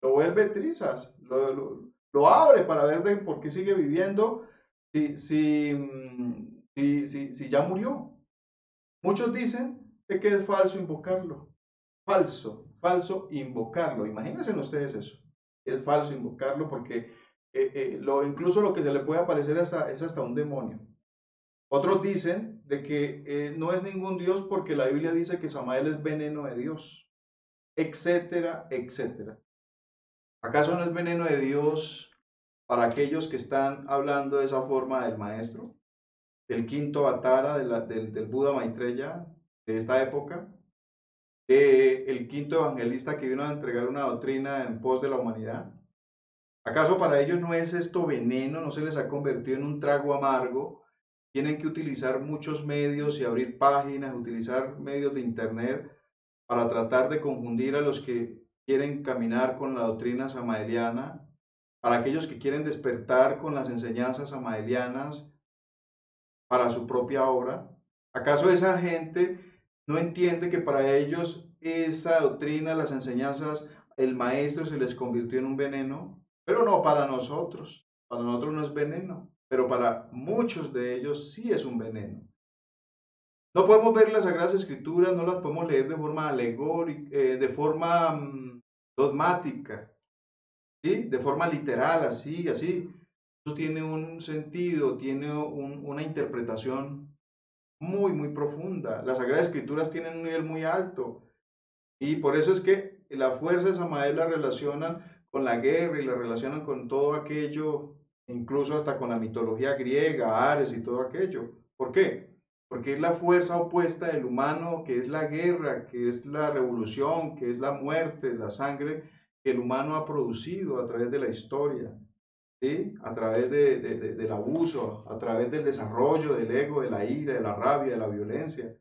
lo vuelve trizas, lo abre para ver de por qué sigue viviendo si ya murió. Muchos dicen de que es falso invocarlo. Falso invocarlo. Imagínense ustedes eso. Es falso invocarlo porque incluso lo que se le puede aparecer es hasta un demonio. Otros dicen de que no es ningún Dios porque la Biblia dice que Samael es veneno de Dios, etcétera, etcétera. ¿Acaso no es veneno de Dios para aquellos que están hablando de esa forma del maestro, del quinto avatara, del Buda Maitreya de esta época, el quinto evangelista que vino a entregar una doctrina en pos de la humanidad? ¿Acaso para ellos no es esto veneno? ¿No se les ha convertido en un trago amargo? Tienen que utilizar muchos medios y abrir páginas, utilizar medios de internet para tratar de confundir a los que quieren caminar con la doctrina samaeliana, para aquellos que quieren despertar con las enseñanzas samaelianas para su propia obra. ¿Acaso esa gente no entiende que para ellos esa doctrina, las enseñanzas, el maestro se les convirtió en un veneno? Pero no para nosotros no es veneno, pero para muchos de ellos sí es un veneno. No podemos ver las Sagradas Escrituras, no las podemos leer de forma alegórica, de forma dogmática, ¿sí? De forma literal, así, así. Eso tiene un sentido, tiene una interpretación muy, muy profunda. Las Sagradas Escrituras tienen un nivel muy alto y por eso es que la fuerza de Samael la relacionan con la guerra y la relacionan con todo aquello, incluso hasta con la mitología griega, Ares y todo aquello. ¿Por qué? Porque es la fuerza opuesta del humano, que es la guerra, que es la revolución, que es la muerte, la sangre que el humano ha producido a través de la historia. ¿Sí? A través del abuso, a través del desarrollo del ego, de la ira, de la rabia, de la violencia.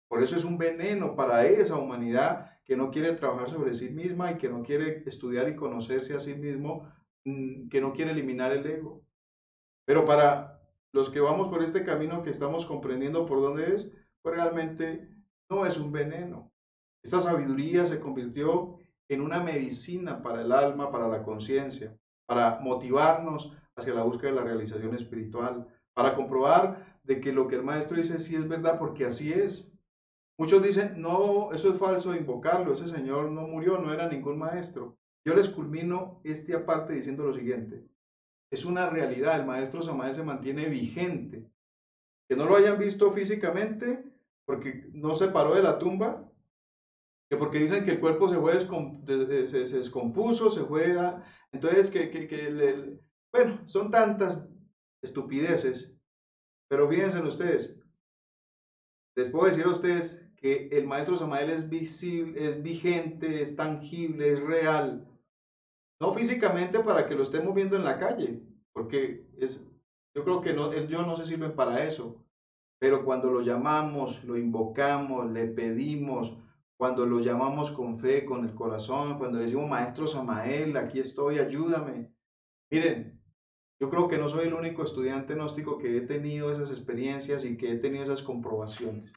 Por eso es un veneno para esa humanidad que no quiere trabajar sobre sí misma y que no quiere estudiar y conocerse a sí mismo, que no quiere eliminar el ego. Pero para los que vamos por este camino que estamos comprendiendo por dónde es, pues realmente no es un veneno. Esta sabiduría se convirtió en una medicina para el alma, para la conciencia, para motivarnos hacia la búsqueda de la realización espiritual, para comprobar de que lo que el maestro dice sí es verdad, porque así es. Muchos dicen, no, eso es falso invocarlo, ese señor no murió, no era ningún maestro. Yo les culmino este aparte diciendo lo siguiente, es una realidad, el maestro Samael se mantiene vigente. Que no lo hayan visto físicamente, porque no se paró de la tumba, que porque dicen que el cuerpo se fue se descompuso, se fue entonces bueno, son tantas estupideces, pero fíjense ustedes, les puedo decir a ustedes que el maestro Samael es visible, es vigente, es tangible, es real, no físicamente para que lo estemos viendo en la calle, porque yo creo que no, yo no se sirven para eso, pero cuando lo llamamos, lo invocamos, le pedimos, cuando lo llamamos con fe, con el corazón, cuando le decimos, Maestro Samael, aquí estoy, ayúdame. Miren, yo creo que no soy el único estudiante gnóstico que he tenido esas experiencias y que he tenido esas comprobaciones.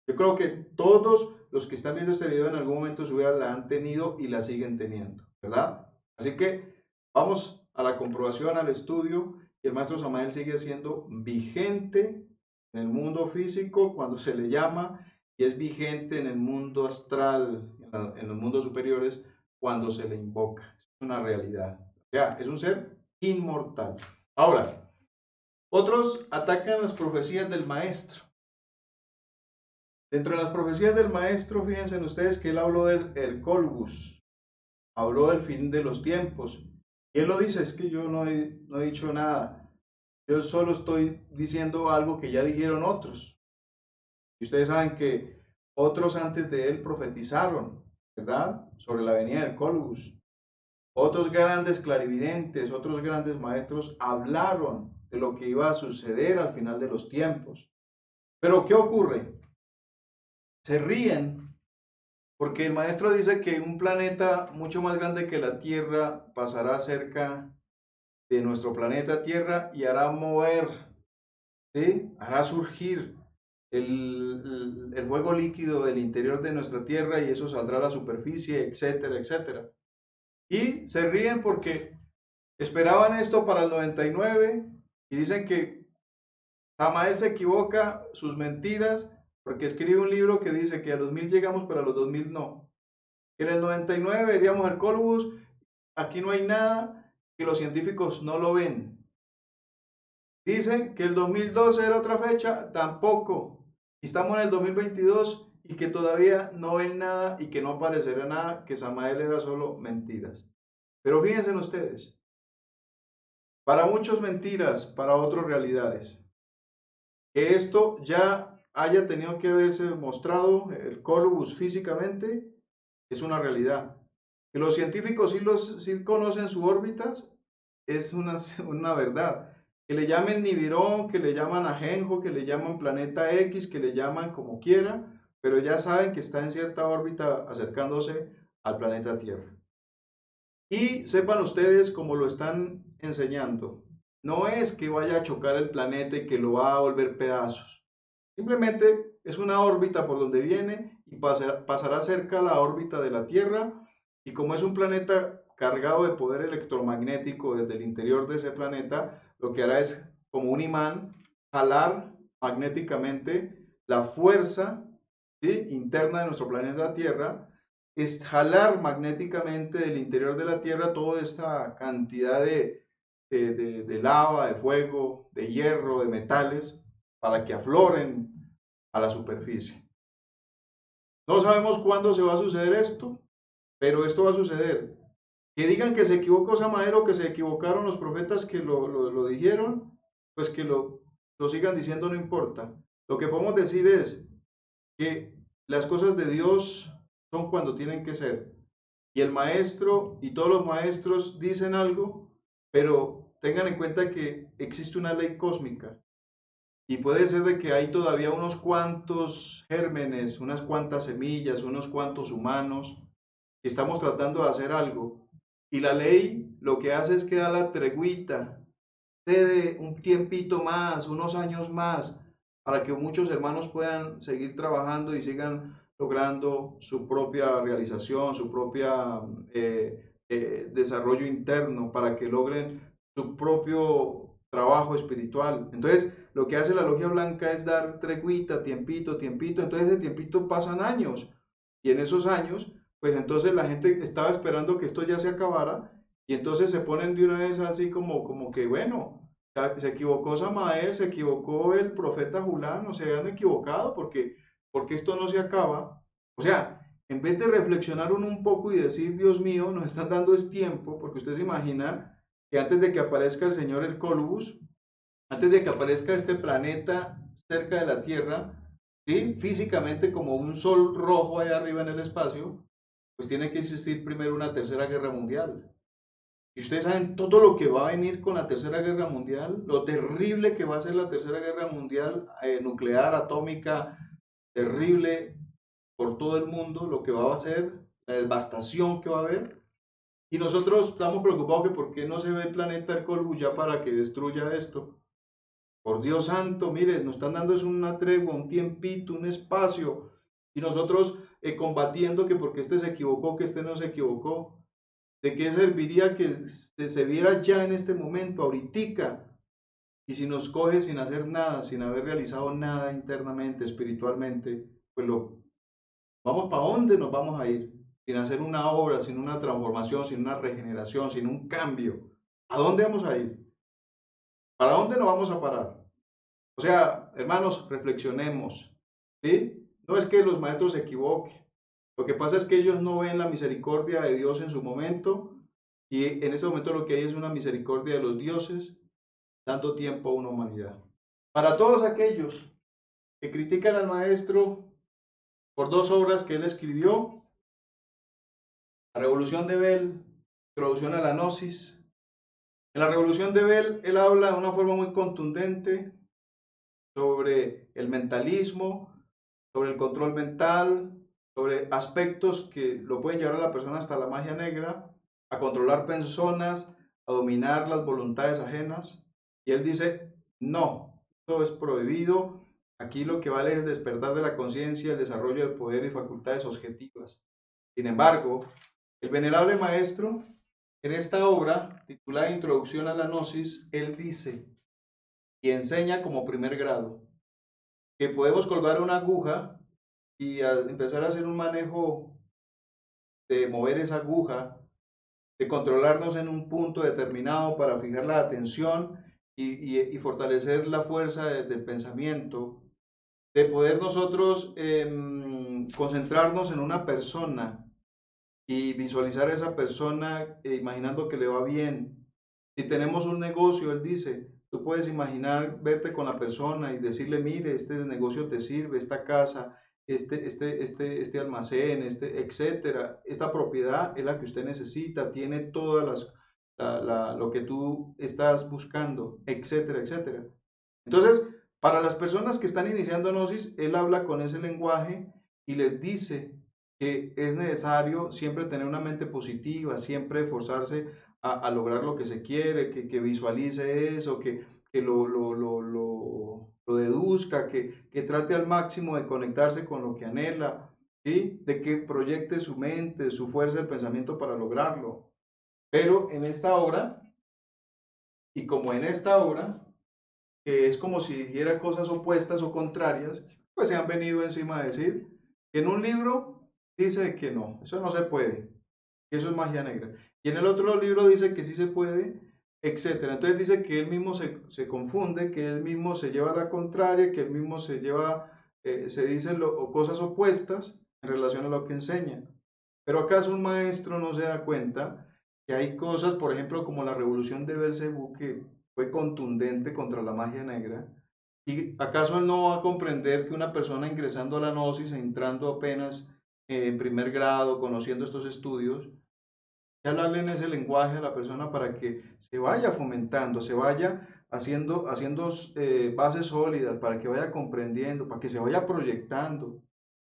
Yo creo que todos los que están viendo este video en algún momento de su vida la han tenido y la siguen teniendo, ¿verdad? Así que vamos a la comprobación, al estudio, y el Maestro Samael sigue siendo vigente en el mundo físico cuando se le llama y es vigente en el mundo astral, en los mundos superiores cuando se le invoca. Es una realidad. O sea, es un ser inmortal. Ahora, otros atacan las profecías del maestro. Dentro de las profecías del maestro, fíjense ustedes que él habló del Colbus, habló del fin de los tiempos. Y él lo dice, es que yo no he dicho nada. Yo solo estoy diciendo algo que ya dijeron otros. Y ustedes saben que otros antes de él profetizaron, ¿verdad? Sobre la venida del Colbus. Otros grandes clarividentes, otros grandes maestros hablaron de lo que iba a suceder al final de los tiempos. Pero ¿qué ocurre? Se ríen porque el maestro dice que un planeta mucho más grande que la Tierra pasará cerca de nuestro planeta Tierra y hará mover, ¿sí? Hará surgir el fuego líquido del interior de nuestra Tierra y eso saldrá a la superficie, etcétera, etcétera. Y se ríen porque esperaban esto para el 99 y dicen que Samael se equivoca, sus mentiras, porque escribe un libro que dice que a los 1000 llegamos, pero a los 2000 no. Que en el 99 veríamos el Colbus, aquí no hay nada, que los científicos no lo ven. Dicen que el 2012 era otra fecha, tampoco. Estamos en el 2022 y que todavía no ven nada y que no aparecerá nada, que Samael era solo mentiras. Pero fíjense ustedes, para muchos mentiras, para otros realidades. Que esto ya haya tenido que haberse mostrado, el Colobus físicamente, es una realidad. Que los científicos sí conocen sus órbitas, es una verdad. Que le llamen Nibiron, que le llaman Ajenjo, que le llaman Planeta X, que le llaman como quiera, pero ya saben que está en cierta órbita acercándose al planeta Tierra. Y sepan ustedes, como lo están enseñando, no es que vaya a chocar el planeta y que lo va a volver pedazos. Simplemente es una órbita por donde viene y pasará cerca a la órbita de la Tierra, y como es un planeta cargado de poder electromagnético desde el interior de ese planeta, lo que hará es, como un imán, jalar magnéticamente la fuerza, ¿sí?, interna de nuestro planeta Tierra, es jalar magnéticamente del interior de la Tierra toda esta cantidad de lava, de fuego, de hierro, de metales, para que afloren a la superficie. No sabemos cuándo se va a suceder esto, pero esto va a suceder. Que digan que se equivocó Samael, que se equivocaron los profetas que lo dijeron, pues que lo sigan diciendo, no importa. Lo que podemos decir es que las cosas de Dios son cuando tienen que ser. Y el maestro y todos los maestros dicen algo, pero tengan en cuenta que existe una ley cósmica. Y puede ser de que hay todavía unos cuantos gérmenes, unas cuantas semillas, unos cuantos humanos que estamos tratando de hacer algo. Y la ley lo que hace es que da la treguita, cede un tiempito más, unos años más, para que muchos hermanos puedan seguir trabajando y sigan logrando su propia realización, su propia desarrollo interno, para que logren su propio trabajo espiritual. Entonces, lo que hace la logia blanca es dar treguita, tiempito, tiempito. Entonces, ese tiempito pasan años. Y en esos años, pues entonces la gente estaba esperando que esto ya se acabara, y entonces se ponen de una vez así como que, bueno, se equivocó Samael, se equivocó el profeta Julán, se han equivocado porque esto no se acaba. O sea, en vez de reflexionar un poco y decir, Dios mío, nos están dando es tiempo, porque usted se imagina que antes de que aparezca el señor el Colubus, antes de que aparezca este planeta cerca de la Tierra, ¿sí?, físicamente como un sol rojo allá arriba en el espacio, pues tiene que existir primero una tercera guerra mundial. Y ustedes saben todo lo que va a venir con la tercera guerra mundial, lo terrible que va a ser la tercera guerra mundial, nuclear, atómica, terrible por todo el mundo, lo que va a ser, la devastación que va a haber. Y nosotros estamos preocupados que por qué no se ve el planeta Hercólogos ya para que destruya esto. Por Dios santo, mire, nos están dando es una tregua, un tiempito, un espacio, y nosotros combatiendo que porque este se equivocó, que este no se equivocó. ¿De qué serviría que se viera ya en este momento, ahoritica? Y si nos coge sin hacer nada, sin haber realizado nada internamente, espiritualmente, pues vamos para dónde nos vamos a ir, sin hacer una obra, sin una transformación, sin una regeneración, sin un cambio. ¿A dónde vamos a ir? ¿Para dónde nos vamos a parar? O sea, hermanos, reflexionemos, ¿sí? No es que los maestros se equivoquen. Lo que pasa es que ellos no ven la misericordia de Dios en su momento, y en ese momento lo que hay es una misericordia de los dioses dando tiempo a una humanidad. Para todos aquellos que critican al maestro por dos obras que él escribió, La Revolución de Bell, Introducción a la Gnosis. En la Revolución de Bell, él habla de una forma muy contundente sobre el mentalismo, sobre el control mental, sobre aspectos que lo pueden llevar a la persona hasta la magia negra, a controlar personas, a dominar las voluntades ajenas. Y él dice, no, esto es prohibido. Aquí lo que vale es el despertar de la conciencia, el desarrollo de poder y facultades objetivas. Sin embargo, el venerable maestro, en esta obra titulada Introducción a la Gnosis, él dice y enseña como primer grado que podemos colgar una aguja y empezar a hacer un manejo de mover esa aguja, de controlarnos en un punto determinado para fijar la atención y fortalecer la fuerza del pensamiento, de poder nosotros concentrarnos en una persona y visualizar a esa persona imaginando que le va bien. Si tenemos un negocio, él dice, tú puedes imaginar verte con la persona y decirle, mire, este negocio te sirve, esta casa, este almacén, etcétera. Esta propiedad es la que usted necesita, tiene todas lo que tú estás buscando, etcétera, etcétera. Entonces, para las personas que están iniciando Gnosis, él habla con ese lenguaje y les dice que es necesario siempre tener una mente positiva, siempre esforzarse a lograr lo que se quiere, que visualice eso, que lo deduzca, que trate al máximo de conectarse con lo que anhela, ¿sí? De que proyecte su mente, su fuerza, el pensamiento para lograrlo. Pero en esta obra, y como en esta obra, que es como si dijera cosas opuestas o contrarias, pues se han venido encima a decir que en un libro dice que no, eso no se puede, que eso es magia negra. Y en el otro libro dice que sí se puede, etcétera. Entonces dice que él mismo se confunde, que él mismo se lleva a la contraria, que él mismo se lleva, se dice cosas opuestas en relación a lo que enseña. Pero acaso un maestro no se da cuenta que hay cosas, por ejemplo, como la revolución de Belcebú, que fue contundente contra la magia negra. ¿Y acaso él no va a comprender que una persona ingresando a la gnosis, entrando apenas en primer grado, conociendo estos estudios, hablarle en ese lenguaje a la persona para que se vaya fomentando, se vaya haciendo bases sólidas, para que vaya comprendiendo, para que se vaya proyectando?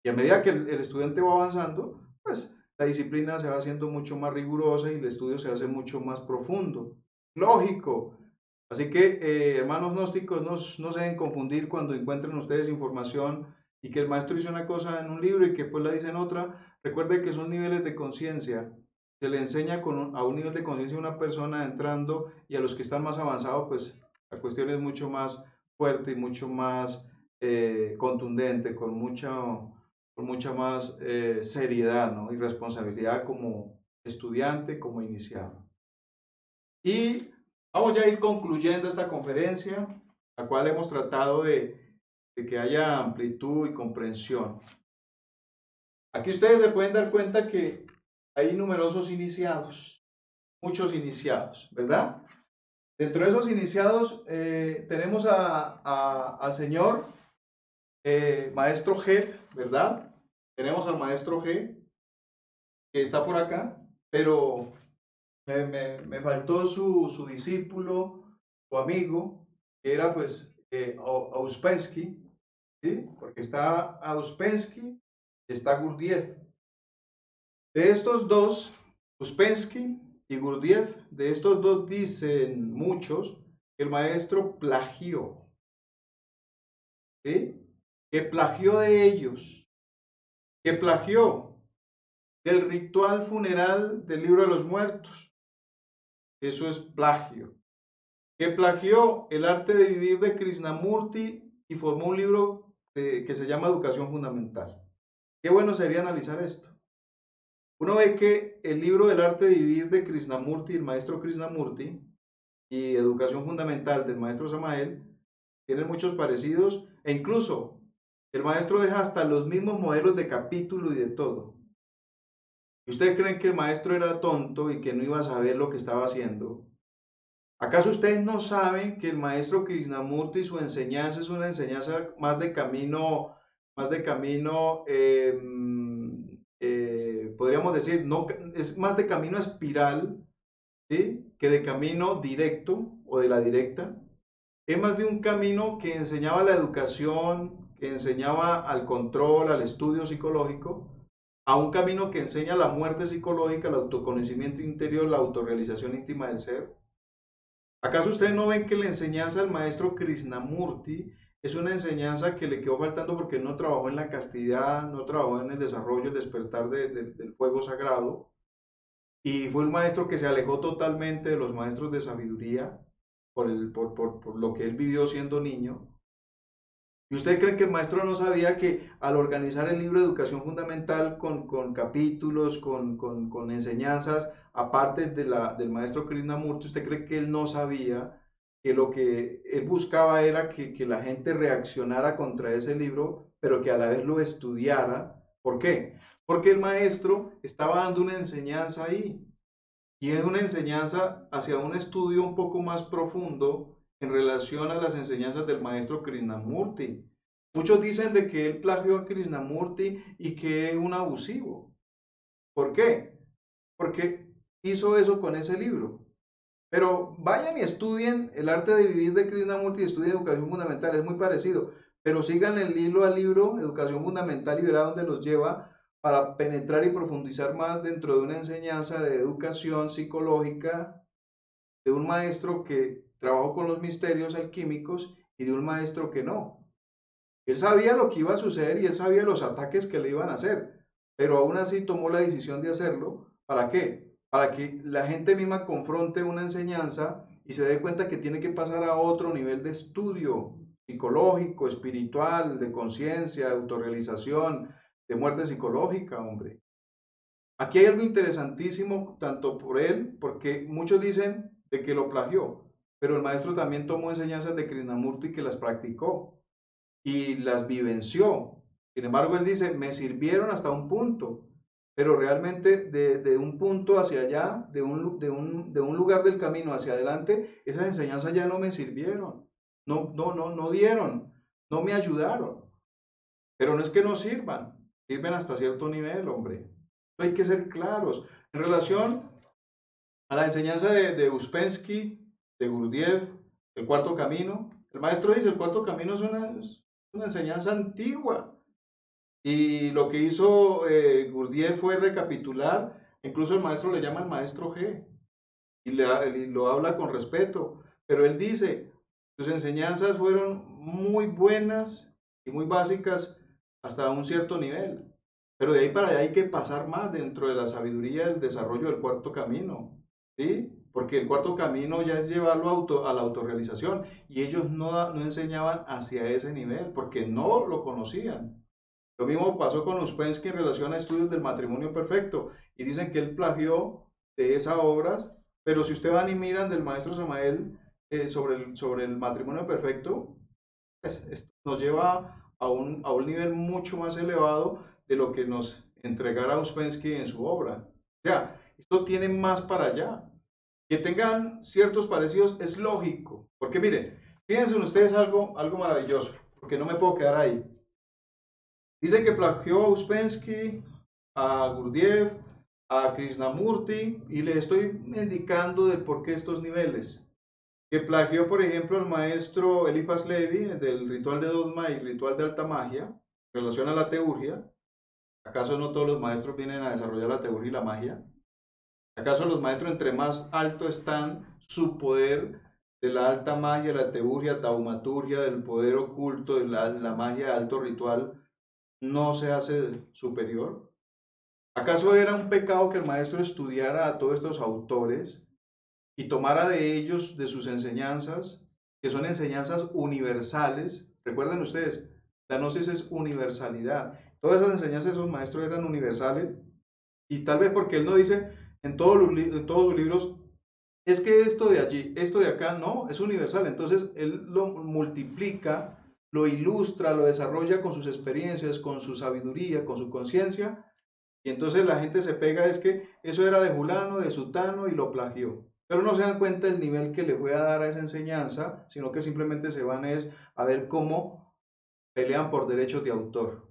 Y a medida que el estudiante va avanzando, pues la disciplina se va haciendo mucho más rigurosa y el estudio se hace mucho más profundo. Lógico. Así que, hermanos gnósticos, no se deben confundir cuando encuentren ustedes información y que el maestro dice una cosa en un libro y que después la dice en otra. Recuerde que son niveles de conciencia. Se le enseña a un nivel de conciencia a una persona entrando, y a los que están más avanzados, pues la cuestión es mucho más fuerte y mucho más contundente, con mucha más seriedad, ¿no? Y responsabilidad como estudiante, como iniciado. Y vamos ya a ir concluyendo esta conferencia, la cual hemos tratado de que haya amplitud y comprensión. Aquí ustedes se pueden dar cuenta que hay numerosos iniciados, muchos iniciados, ¿verdad? Dentro de esos iniciados tenemos al señor Maestro G, ¿verdad? Tenemos al Maestro G, que está por acá, pero me faltó su discípulo, su amigo, que era pues Ouspensky, ¿sí? Porque está Ouspensky y está Gurdjieff. De estos dos, Ouspensky y Gurdjieff, de estos dos dicen muchos que el maestro plagió, ¿sí? Que plagió de ellos, que plagió del ritual funeral del libro de los muertos. Eso es plagio. Que plagió el arte de vivir de Krishnamurti y formó un libro que se llama Educación Fundamental. Qué bueno sería analizar esto. Uno ve que el libro del arte de vivir de Krishnamurti, el maestro Krishnamurti, y Educación Fundamental del maestro Samael tienen muchos parecidos, e incluso el maestro deja hasta los mismos modelos de capítulo y de todo. ¿Y ustedes creen que el maestro era tonto y que no iba a saber lo que estaba haciendo? ¿Acaso ustedes no saben que el maestro Krishnamurti, su enseñanza es una enseñanza más de camino, podríamos decir, no, es más de camino espiral, ¿sí? Que de camino directo o de la directa? Es más de un camino que enseñaba la educación, que enseñaba al control, al estudio psicológico, a un camino que enseña la muerte psicológica, el autoconocimiento interior, la autorrealización íntima del ser. ¿Acaso ustedes no ven que la enseñanza del maestro Krishnamurti es una enseñanza que le quedó faltando porque no trabajó en la castidad, no trabajó en el desarrollo, el despertar del fuego sagrado? Y fue un maestro que se alejó totalmente de los maestros de sabiduría por lo que él vivió siendo niño. ¿Y usted cree que el maestro no sabía que al organizar el libro de Educación Fundamental con capítulos, con enseñanzas, aparte del maestro Krishnamurti, usted cree que él no sabía que lo que él buscaba era que la gente reaccionara contra ese libro, pero que a la vez lo estudiara? ¿Por qué? porque el maestro estaba dando una enseñanza ahí. Y es una enseñanza hacia un estudio un poco más profundo en relación a las enseñanzas del maestro Krishnamurti. Muchos dicen de que él plagió a Krishnamurti y que es un abusivo. ¿Por qué? Porque hizo eso con ese libro. Pero vayan y estudien El arte de vivir de Krishnamurti y estudien Educación Fundamental, es muy parecido. Pero sigan el hilo al libro Educación Fundamental y verá dónde los lleva para penetrar y profundizar más dentro de una enseñanza de educación psicológica de un maestro que trabajó con los misterios alquímicos y de un maestro que no. Él sabía lo que iba a suceder y él sabía los ataques que le iban a hacer, pero aún así tomó la decisión de hacerlo. ¿Para qué? Para que la gente misma confronte una enseñanza y se dé cuenta que tiene que pasar a otro nivel de estudio psicológico, espiritual, de conciencia, de autorrealización, de muerte psicológica, hombre. Aquí hay algo interesantísimo, tanto por él, porque muchos dicen de que lo plagió, pero el maestro también tomó enseñanzas de Krishnamurti que las practicó y las vivenció. Sin embargo, él dice, me sirvieron hasta un punto, pero realmente de un punto hacia allá, de un lugar del camino hacia adelante, esas enseñanzas ya no me sirvieron, no dieron, no me ayudaron. Pero no es que no sirvan, sirven hasta cierto nivel, hombre. Hay que ser claros. En relación a la enseñanza de Uspensky, de Gurdjieff, el cuarto camino, el maestro dice, el cuarto camino es una enseñanza antigua. Y lo que hizo Gurdjieff fue recapitular, incluso el maestro le llama el maestro G, y lo habla con respeto, pero él dice, sus enseñanzas fueron muy buenas y muy básicas hasta un cierto nivel, pero de ahí para allá hay que pasar más dentro de la sabiduría del desarrollo del cuarto camino, ¿sí? Porque el cuarto camino ya es llevarlo a la autorrealización y ellos no enseñaban hacia ese nivel porque no lo conocían. Lo mismo pasó con Uspensky en relación a estudios del matrimonio perfecto y dicen que él plagió de esas obras, pero si ustedes van y miran del maestro Samael sobre el matrimonio perfecto, pues, esto nos lleva a un nivel mucho más elevado de lo que nos entregara Uspensky en su obra. O sea, esto tiene más para allá. Que tengan ciertos parecidos es lógico, porque miren, fíjense ustedes algo maravilloso, porque no me puedo quedar ahí. Dice que plagió a Uspensky, a Gurdjieff, a Krishnamurti, y le estoy indicando de por qué estos niveles. Que plagió, por ejemplo, al maestro Eliphas Levi del ritual de Dogma y ritual de alta magia, en relación a la teurgia. ¿Acaso no todos los maestros vienen a desarrollar la teurgia y la magia? ¿Acaso los maestros entre más alto están su poder de la alta magia, la teurgia, taumaturgia, del poder oculto, de la magia de alto ritual, no se hace superior? ¿Acaso era un pecado que el maestro estudiara a todos estos autores y tomara de ellos, de sus enseñanzas, que son enseñanzas universales? Recuerden ustedes, la gnosis es universalidad. Todas esas enseñanzas de esos maestros eran universales y tal vez porque él no dice en en todos sus libros, es que esto de allí, esto de acá, no, es universal. Entonces él lo multiplica, lo ilustra, lo desarrolla con sus experiencias, con su sabiduría, con su conciencia. Y entonces la gente se pega, es que eso era de fulano, de sutano y lo plagió. Pero no se dan cuenta del nivel que le voy a dar a esa enseñanza, sino que simplemente se van es a ver cómo pelean por derechos de autor.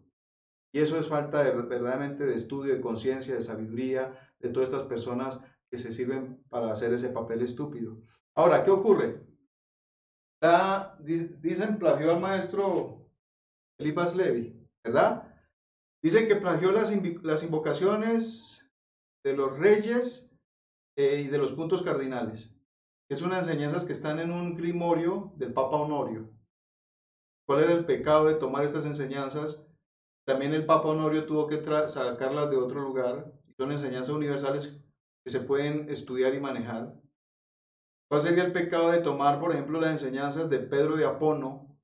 Y eso es falta de, verdaderamente de estudio, de conciencia, de sabiduría, de todas estas personas que se sirven para hacer ese papel estúpido. Ahora, ¿qué ocurre? Dicen plagió al maestro Eliphas Levi, ¿verdad? Dicen que plagió las invocaciones de los reyes y de los puntos cardinales. Es unas enseñanzas que están en un grimorio del Papa Honorio. ¿Cuál era el pecado de tomar estas enseñanzas? También el Papa Honorio tuvo que sacarlas de otro lugar. Son enseñanzas universales que se pueden estudiar y manejar. ¿Cuál sería el pecado de tomar, por ejemplo, las enseñanzas de Pedro de Apono,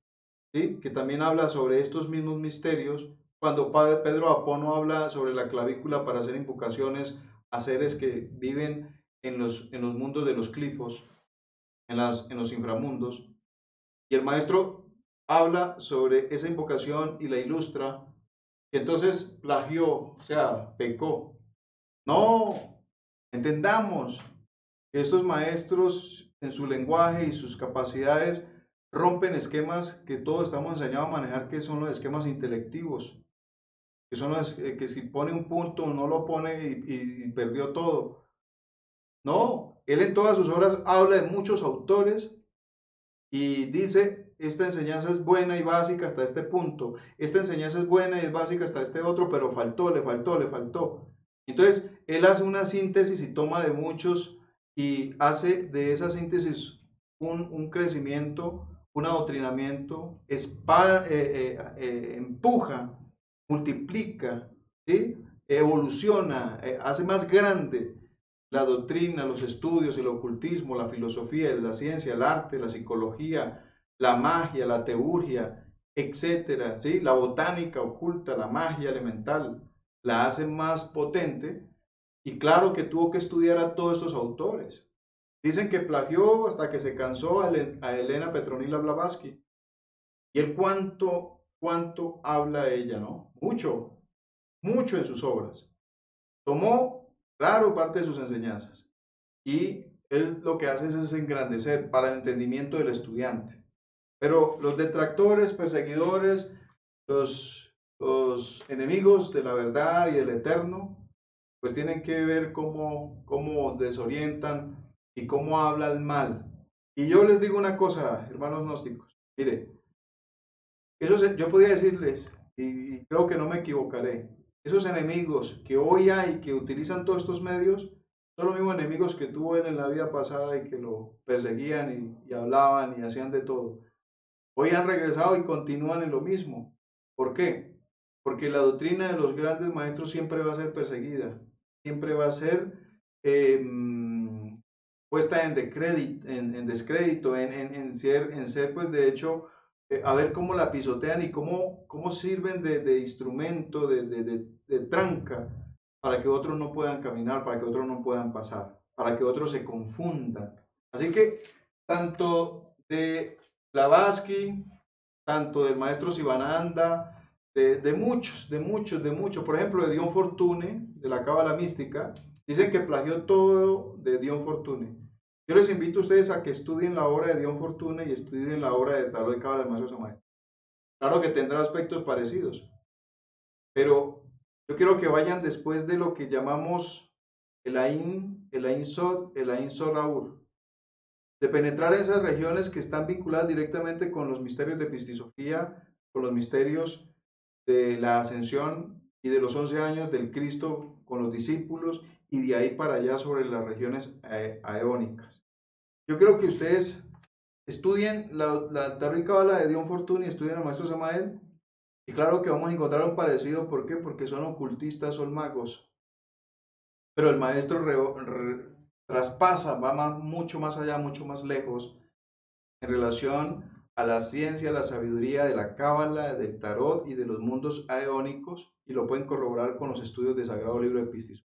¿sí? Que también habla sobre estos mismos misterios? Cuando Pedro de Apono habla sobre la clavícula para hacer invocaciones a seres que viven en los mundos de los clifos, en los inframundos. Y el maestro habla sobre esa invocación y la ilustra y entonces plagió, o sea, pecó. No, entendamos que estos maestros en su lenguaje y sus capacidades rompen esquemas que todos estamos enseñados a manejar, que son los esquemas intelectivos, que son los que si pone un punto no lo pone y perdió todo. No, él en todas sus obras habla de muchos autores y dice, esta enseñanza es buena y básica hasta este punto, esta enseñanza es buena y es básica hasta este otro, pero faltó, le faltó, le faltó. Entonces, él hace una síntesis y toma de muchos y hace de esa síntesis un crecimiento, un adoctrinamiento, empuja, multiplica, ¿sí? Evoluciona, hace más grande la doctrina, los estudios, el ocultismo, la filosofía, la ciencia, el arte, la psicología, la magia, la teurgia, etcétera, ¿sí? La botánica oculta, la magia elemental, la hace más potente y claro que tuvo que estudiar a todos estos autores. Dicen que plagió hasta que se cansó a Elena Petronila Blavatsky. ¿Y él cuánto habla ella, no? Mucho, mucho en sus obras. Tomó, claro, parte de sus enseñanzas. Y él lo que hace es engrandecer para el entendimiento del estudiante. Pero los detractores, perseguidores, los enemigos de la verdad y del eterno, pues tienen que ver cómo desorientan y cómo habla el mal. Y yo les digo una cosa, hermanos gnósticos, mire, yo podría decirles, y creo que no me equivocaré, esos enemigos que hoy hay, que utilizan todos estos medios, son los mismos enemigos que tuvo él en la vida pasada y que lo perseguían y hablaban y hacían de todo. Hoy han regresado y continúan en lo mismo. ¿Por qué? Porque la doctrina de los grandes maestros siempre va a ser perseguida, siempre va a ser eh, puesta en descrédito, en ser, pues de hecho, a ver cómo la pisotean y cómo sirven de instrumento, de tranca, para que otros no puedan caminar, para que otros no puedan pasar, para que otros se confundan. Así que tanto de Blavatsky, tanto del maestro Sivananda, de muchos, por ejemplo, de Dion Fortune, de la Cábala Mística, dicen que plagió todo de Dion Fortune. Yo les invito a ustedes a que estudien la obra de Dion Fortune y estudien la obra de Tarot de Cábala del maestro Samael. Claro que tendrá aspectos parecidos, pero yo quiero que vayan después de lo que llamamos el Ain Sod, el Ain Soraur, de penetrar en esas regiones que están vinculadas directamente con los misterios de Pistisofía, con los misterios de la ascensión y de los 11 años del Cristo con los discípulos y de ahí para allá sobre las regiones aeónicas. Yo creo que ustedes estudien la Tarot y Cábala de Dion Fortune y estudien al maestro Samael y claro que vamos a encontrar un parecido. ¿Por qué? Porque son ocultistas, son magos. Pero el maestro traspasa, mucho más allá, mucho más lejos en relación a la ciencia, la sabiduría de la cábala, del tarot y de los mundos aeónicos, y lo pueden corroborar con los estudios del Sagrado Libro de Pistis.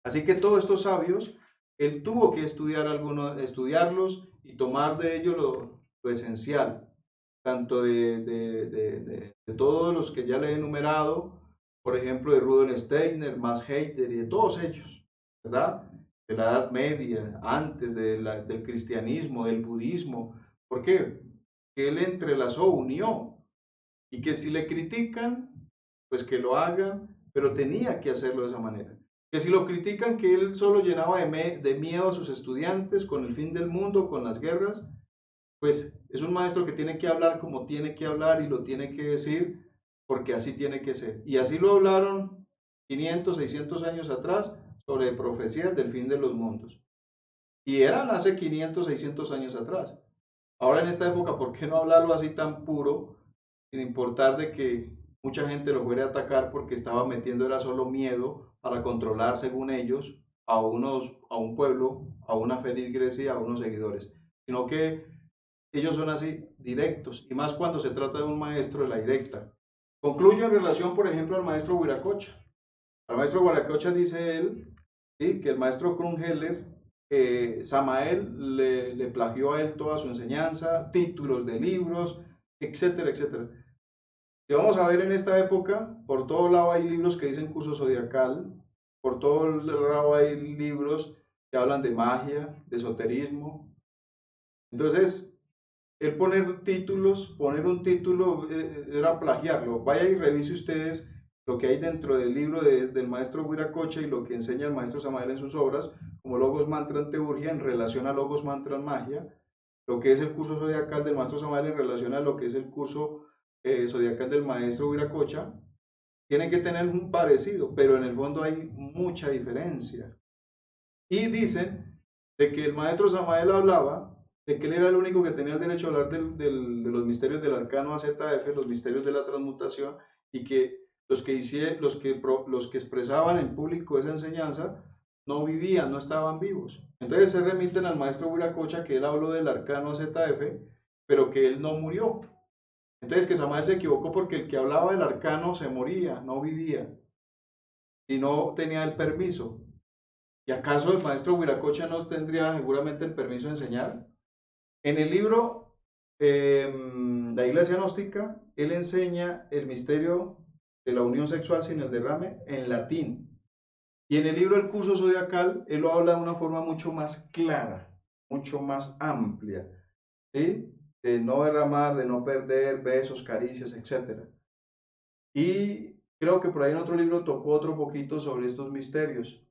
Así que todos estos sabios, él tuvo que estudiarlos y tomar de ellos lo esencial, tanto de todos los que ya le he enumerado, por ejemplo, de Rudolf Steiner, Max Heidegger y de todos ellos, ¿verdad? De la Edad Media, antes del cristianismo, del budismo. ¿Por qué? Que él entrelazó, unió, y que si le critican, pues que lo hagan, pero tenía que hacerlo de esa manera. Que si lo critican, que él solo llenaba de miedo a sus estudiantes con el fin del mundo, con las guerras, pues es un maestro que tiene que hablar como tiene que hablar y lo tiene que decir porque así tiene que ser. Y así lo hablaron 500, 600 años atrás sobre profecías del fin de los mundos. Y eran hace 500, 600 años atrás. Ahora en esta época, ¿por qué no hablarlo así tan puro, sin importar de que mucha gente lo fuera a atacar porque estaba metiendo era solo miedo para controlar, según ellos, a un pueblo, a una feligresía, a unos seguidores, sino que ellos son así, directos, y más cuando se trata de un maestro de la directa. Concluyo en relación, por ejemplo, al maestro Huiracocha. Al maestro Huiracocha dice él, ¿sí?, que el maestro Krumheller, Samael le plagió a él toda su enseñanza, títulos de libros, etcétera, etcétera. Si vamos a ver en esta época, por todo lado hay libros que dicen curso zodiacal, por todo lado hay libros que hablan de magia, de esoterismo. Entonces, el poner títulos, poner un título era plagiarlo. Vaya y revise ustedes lo que hay dentro del libro del maestro Huiracocha y lo que enseña el maestro Samael en sus obras, como Logos Mantra en Teurgia en relación a Logos Mantra en Magia, lo que es el curso zodiacal del maestro Samael en relación a lo que es el curso zodiacal del maestro Huiracocha. Tienen que tener un parecido, pero en el fondo hay mucha diferencia. Y dicen de que el maestro Samael hablaba de que él era el único que tenía el derecho a hablar de los misterios del arcano AZF, los misterios de la transmutación, y que los que expresaban en público esa enseñanza no vivían, no estaban vivos. Entonces se remiten al maestro Huiracocha que él habló del arcano AZF, pero que él no murió. Entonces que Samael se equivocó porque el que hablaba del arcano se moría, no vivía, y no tenía el permiso. ¿Y acaso el maestro Huiracocha no tendría seguramente el permiso de enseñar? En el libro La Iglesia Gnóstica, él enseña el misterio de la unión sexual sin el derrame en latín. Y en el libro El Curso Zodiacal, él lo habla de una forma mucho más clara, mucho más amplia, ¿sí? De no derramar, de no perder besos, caricias, etc. Y creo que por ahí en otro libro tocó otro poquito sobre estos misterios.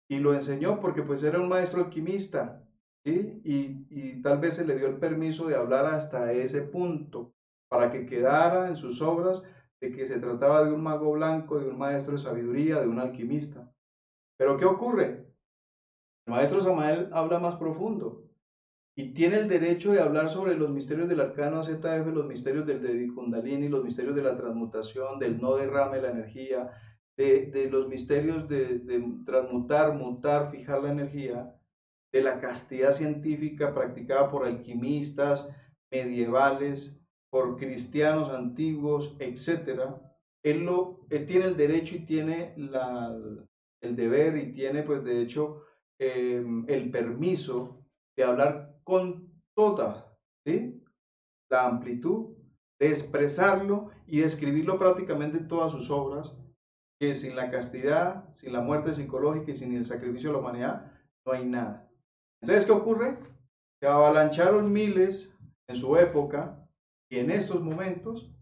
Y lo enseñó porque pues era un maestro alquimista, ¿sí? Y tal vez se le dio el permiso de hablar hasta ese punto, para que quedara en sus obras de que se trataba de un mago blanco, de un maestro de sabiduría, de un alquimista. Pero ¿qué ocurre? El maestro Samael habla más profundo y tiene el derecho de hablar sobre los misterios del arcano AZF, los misterios del Devi Kundalini, los misterios de la transmutación, del no derrame de la energía, de los misterios de transmutar, mutar, fijar la energía, de la castidad científica practicada por alquimistas medievales, por cristianos antiguos, etc. Él tiene el derecho y tiene el deber y tiene pues de hecho el permiso de hablar con toda, ¿sí?, la amplitud, de expresarlo y de escribirlo prácticamente en todas sus obras, que sin la castidad, sin la muerte psicológica y sin el sacrificio de la humanidad, no hay nada. Entonces, ¿qué ocurre? Se avalancharon miles en su época y en estos momentos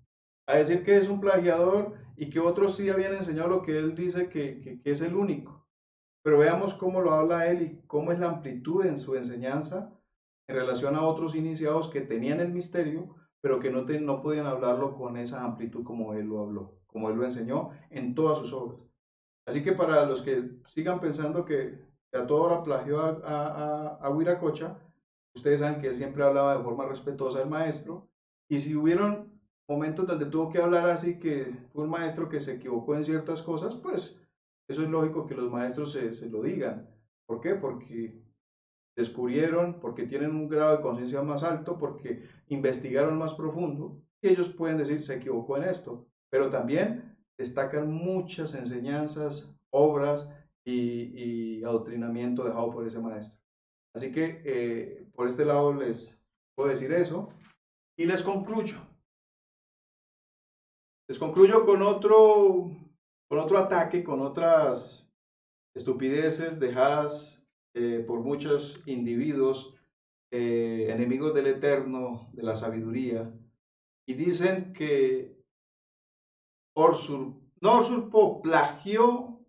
a decir que es un plagiador y que otros sí habían enseñado lo que él dice que es el único. Pero veamos cómo lo habla él y cómo es la amplitud en su enseñanza en relación a otros iniciados que tenían el misterio, pero que no podían hablarlo con esa amplitud como él lo habló, como él lo enseñó en todas sus obras. Así que para los que sigan pensando que a toda hora plagió a Huiracocha, ustedes saben que él siempre hablaba de forma respetuosa del maestro, y si hubieron momentos donde tuvo que hablar así, que fue un maestro que se equivocó en ciertas cosas, pues eso es lógico que los maestros se lo digan. ¿Por qué? Porque descubrieron, porque tienen un grado de conciencia más alto, porque investigaron más profundo, y ellos pueden decir se equivocó en esto, pero también destacan muchas enseñanzas, obras y adoctrinamiento dejado por ese maestro. Así que por este lado les puedo decir eso y les concluyo. Les concluyo con otro ataque, con otras estupideces dejadas por muchos individuos enemigos del eterno, de la sabiduría, y dicen que no usurpó, plagió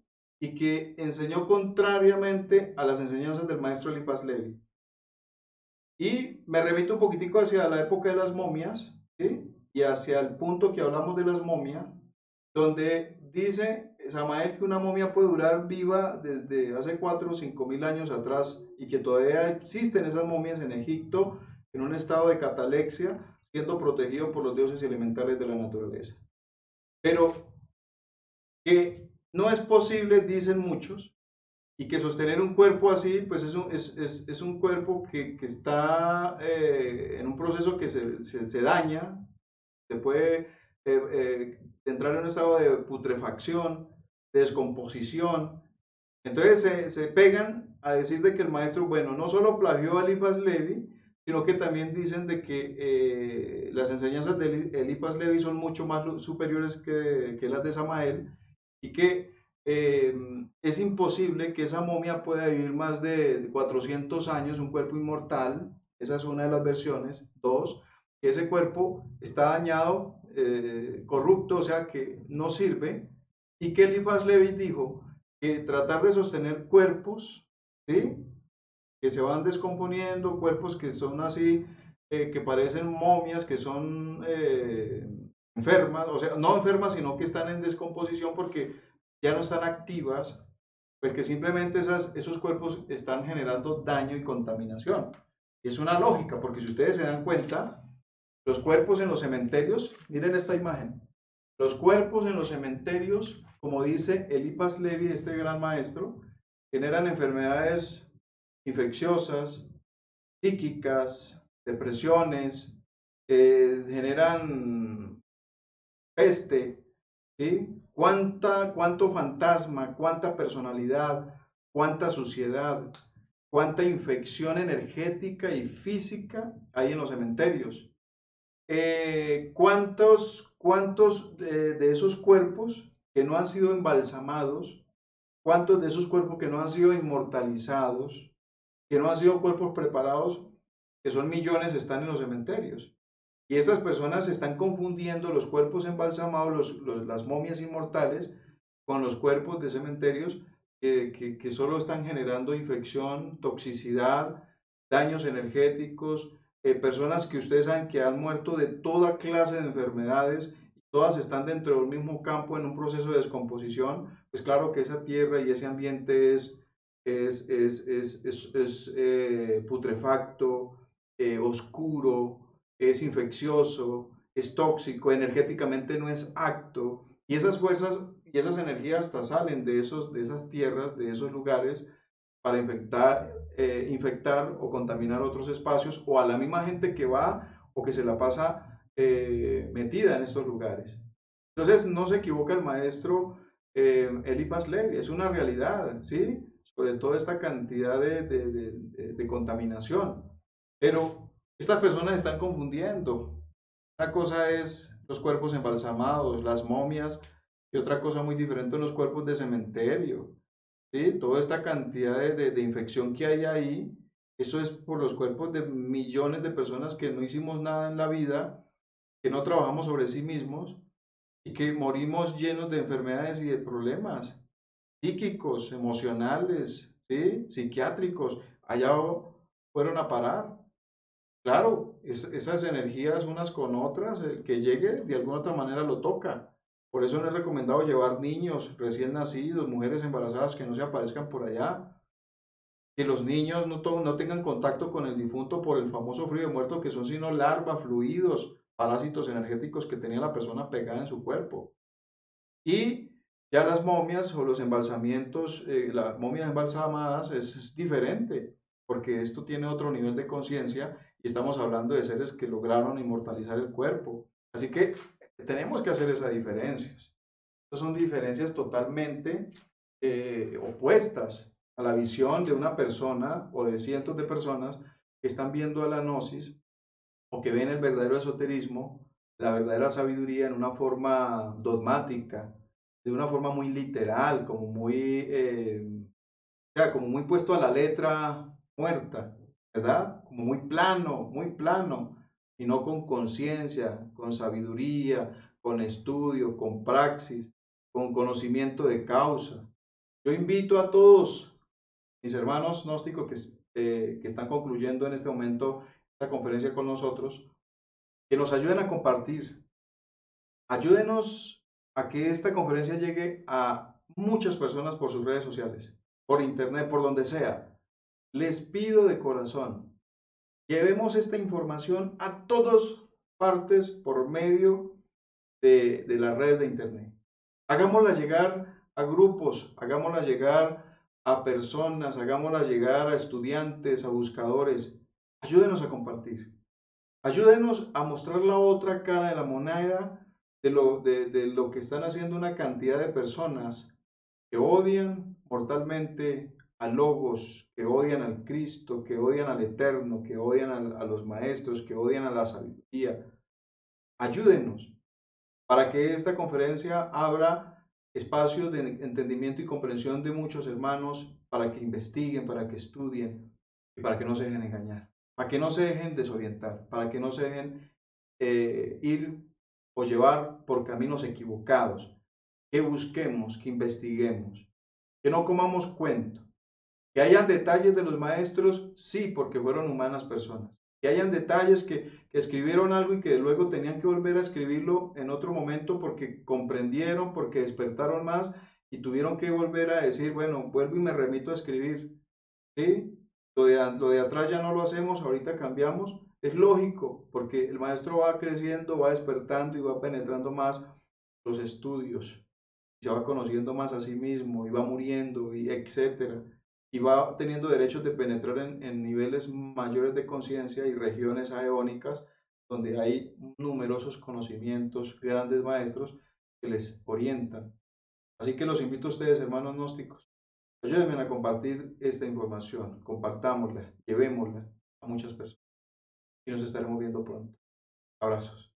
y que enseñó contrariamente a las enseñanzas del maestro Eliphas Levi. Y me remito un poquitico hacia la época de las momias, ¿sí?, y hacia el punto que hablamos de las momias, donde dice Samael que una momia puede durar viva desde hace 4 o 5 mil años atrás y que todavía existen esas momias en Egipto en un estado de catalepsia, siendo protegido por los dioses elementales de la naturaleza. Pero que no es posible, dicen muchos, y que sostener un cuerpo así, pues es un cuerpo que está en un proceso que se daña, se puede entrar en un estado de putrefacción, de descomposición. Entonces se pegan a decir de que el maestro, bueno, no solo plagió a Eliphas Levi, sino que también dicen de que las enseñanzas de Eliphas Levi son mucho más superiores que las de Samael, y que es imposible que esa momia pueda vivir más de 400 años, un cuerpo inmortal. Esa es una de las versiones. Dos, que ese cuerpo está dañado, corrupto, o sea que no sirve, y que Eliphas Levi dijo que tratar de sostener cuerpos, ¿sí?, que se van descomponiendo, cuerpos que son así, que parecen momias, que son enfermas, o sea, no enfermas, sino que están en descomposición porque ya no están activas, pues que simplemente esos cuerpos están generando daño y contaminación. Y es una lógica, porque si ustedes se dan cuenta, los cuerpos en los cementerios, miren esta imagen, los cuerpos en los cementerios, como dice Eliphas Levi, este gran maestro, generan enfermedades infecciosas, psíquicas, depresiones, generan peste, ¿sí? Cuánto fantasma, cuánta personalidad, cuánta suciedad, cuánta infección energética y física hay en los cementerios. ¿Cuántos de esos cuerpos que no han sido embalsamados, cuántos de esos cuerpos que no han sido inmortalizados, que no han sido cuerpos preparados, que son millones, están en los cementerios? Y estas personas están confundiendo los cuerpos embalsamados, las momias inmortales, con los cuerpos de cementerios que solo están generando infección, toxicidad, daños energéticos, personas que ustedes saben que han muerto de toda clase de enfermedades, todas están dentro del mismo campo en un proceso de descomposición. Pues claro que esa tierra y ese ambiente es putrefacto, oscuro, es infeccioso, es tóxico, energéticamente no es apto, y esas fuerzas y esas energías hasta salen de esas tierras, de esos lugares, para infectar o contaminar otros espacios, o a la misma gente que va o que se la pasa metida en estos lugares. Entonces, no se equivoca el maestro Eliphas Levi, es una realidad, ¿sí? Sobre toda esta cantidad de contaminación. Pero estas personas están confundiendo. Una cosa es los cuerpos embalsamados, las momias, y otra cosa muy diferente son los cuerpos de cementerio, ¿sí? Toda esta cantidad de infección que hay ahí, eso es por los cuerpos de millones de personas que no hicimos nada en la vida, que no trabajamos sobre sí mismos y que morimos llenos de enfermedades y de problemas psíquicos, emocionales, ¿sí?, psiquiátricos. Allá fueron a parar. Claro, esas energías unas con otras, el que llegue de alguna otra manera lo toca. Por eso no es recomendado llevar niños recién nacidos, mujeres embarazadas que no se aparezcan por allá. Que los niños no tengan contacto con el difunto por el famoso frío de muerto, que son sino larvas, fluidos, parásitos energéticos que tenía la persona pegada en su cuerpo. Y ya las momias o los embalsamientos, las momias embalsamadas es diferente, porque esto tiene otro nivel de conciencia y estamos hablando de seres que lograron inmortalizar el cuerpo. Así que tenemos que hacer esas diferencias. Estas son diferencias totalmente opuestas a la visión de una persona o de cientos de personas que están viendo a la gnosis o que ven el verdadero esoterismo, la verdadera sabiduría en una forma dogmática, de una forma muy literal, o sea, como muy puesto a la letra muerta, ¿verdad? Como muy plano, y no con conciencia, con sabiduría, con estudio, con praxis, con conocimiento de causa. Yo invito a todos mis hermanos gnósticos que están concluyendo en este momento esta conferencia con nosotros, que nos ayuden a compartir. Ayúdenos a que esta conferencia llegue a muchas personas por sus redes sociales, por internet, por donde sea. Les pido de corazón, llevemos esta información a todas partes por medio de la red de internet. Hagámosla llegar a grupos, hagámosla llegar a personas, hagámosla llegar a estudiantes, a buscadores. Ayúdenos a compartir. Ayúdenos a mostrar la otra cara de la moneda de lo que están haciendo una cantidad de personas que odian mortalmente al Logos, que odian al Cristo, que odian al Eterno, que odian a los maestros, que odian a la sabiduría. Ayúdenos para que esta conferencia abra espacios de entendimiento y comprensión de muchos hermanos para que investiguen, para que estudien y para que no se dejen engañar, para que no se dejen desorientar, para que no se dejen ir o llevar por caminos equivocados, que busquemos, que investiguemos, que no comamos cuento, que hayan detalles de los maestros, sí, porque fueron humanas personas, que hayan detalles que escribieron algo y que luego tenían que volver a escribirlo en otro momento porque comprendieron, porque despertaron más y tuvieron que volver a decir, bueno, vuelvo y me remito a escribir, ¿sí? Lo de atrás ya no lo hacemos, ahorita cambiamos. Es lógico, porque el maestro va creciendo, va despertando y va penetrando más los estudios, se va conociendo más a sí mismo y va muriendo y etcétera. Y va teniendo derechos de penetrar en niveles mayores de conciencia y regiones aeónicas donde hay numerosos conocimientos, grandes maestros que les orientan. Así que los invito a ustedes, hermanos gnósticos, ayúdenme a compartir esta información, compartámosla, llevémosla a muchas personas y nos estaremos viendo pronto. Abrazos.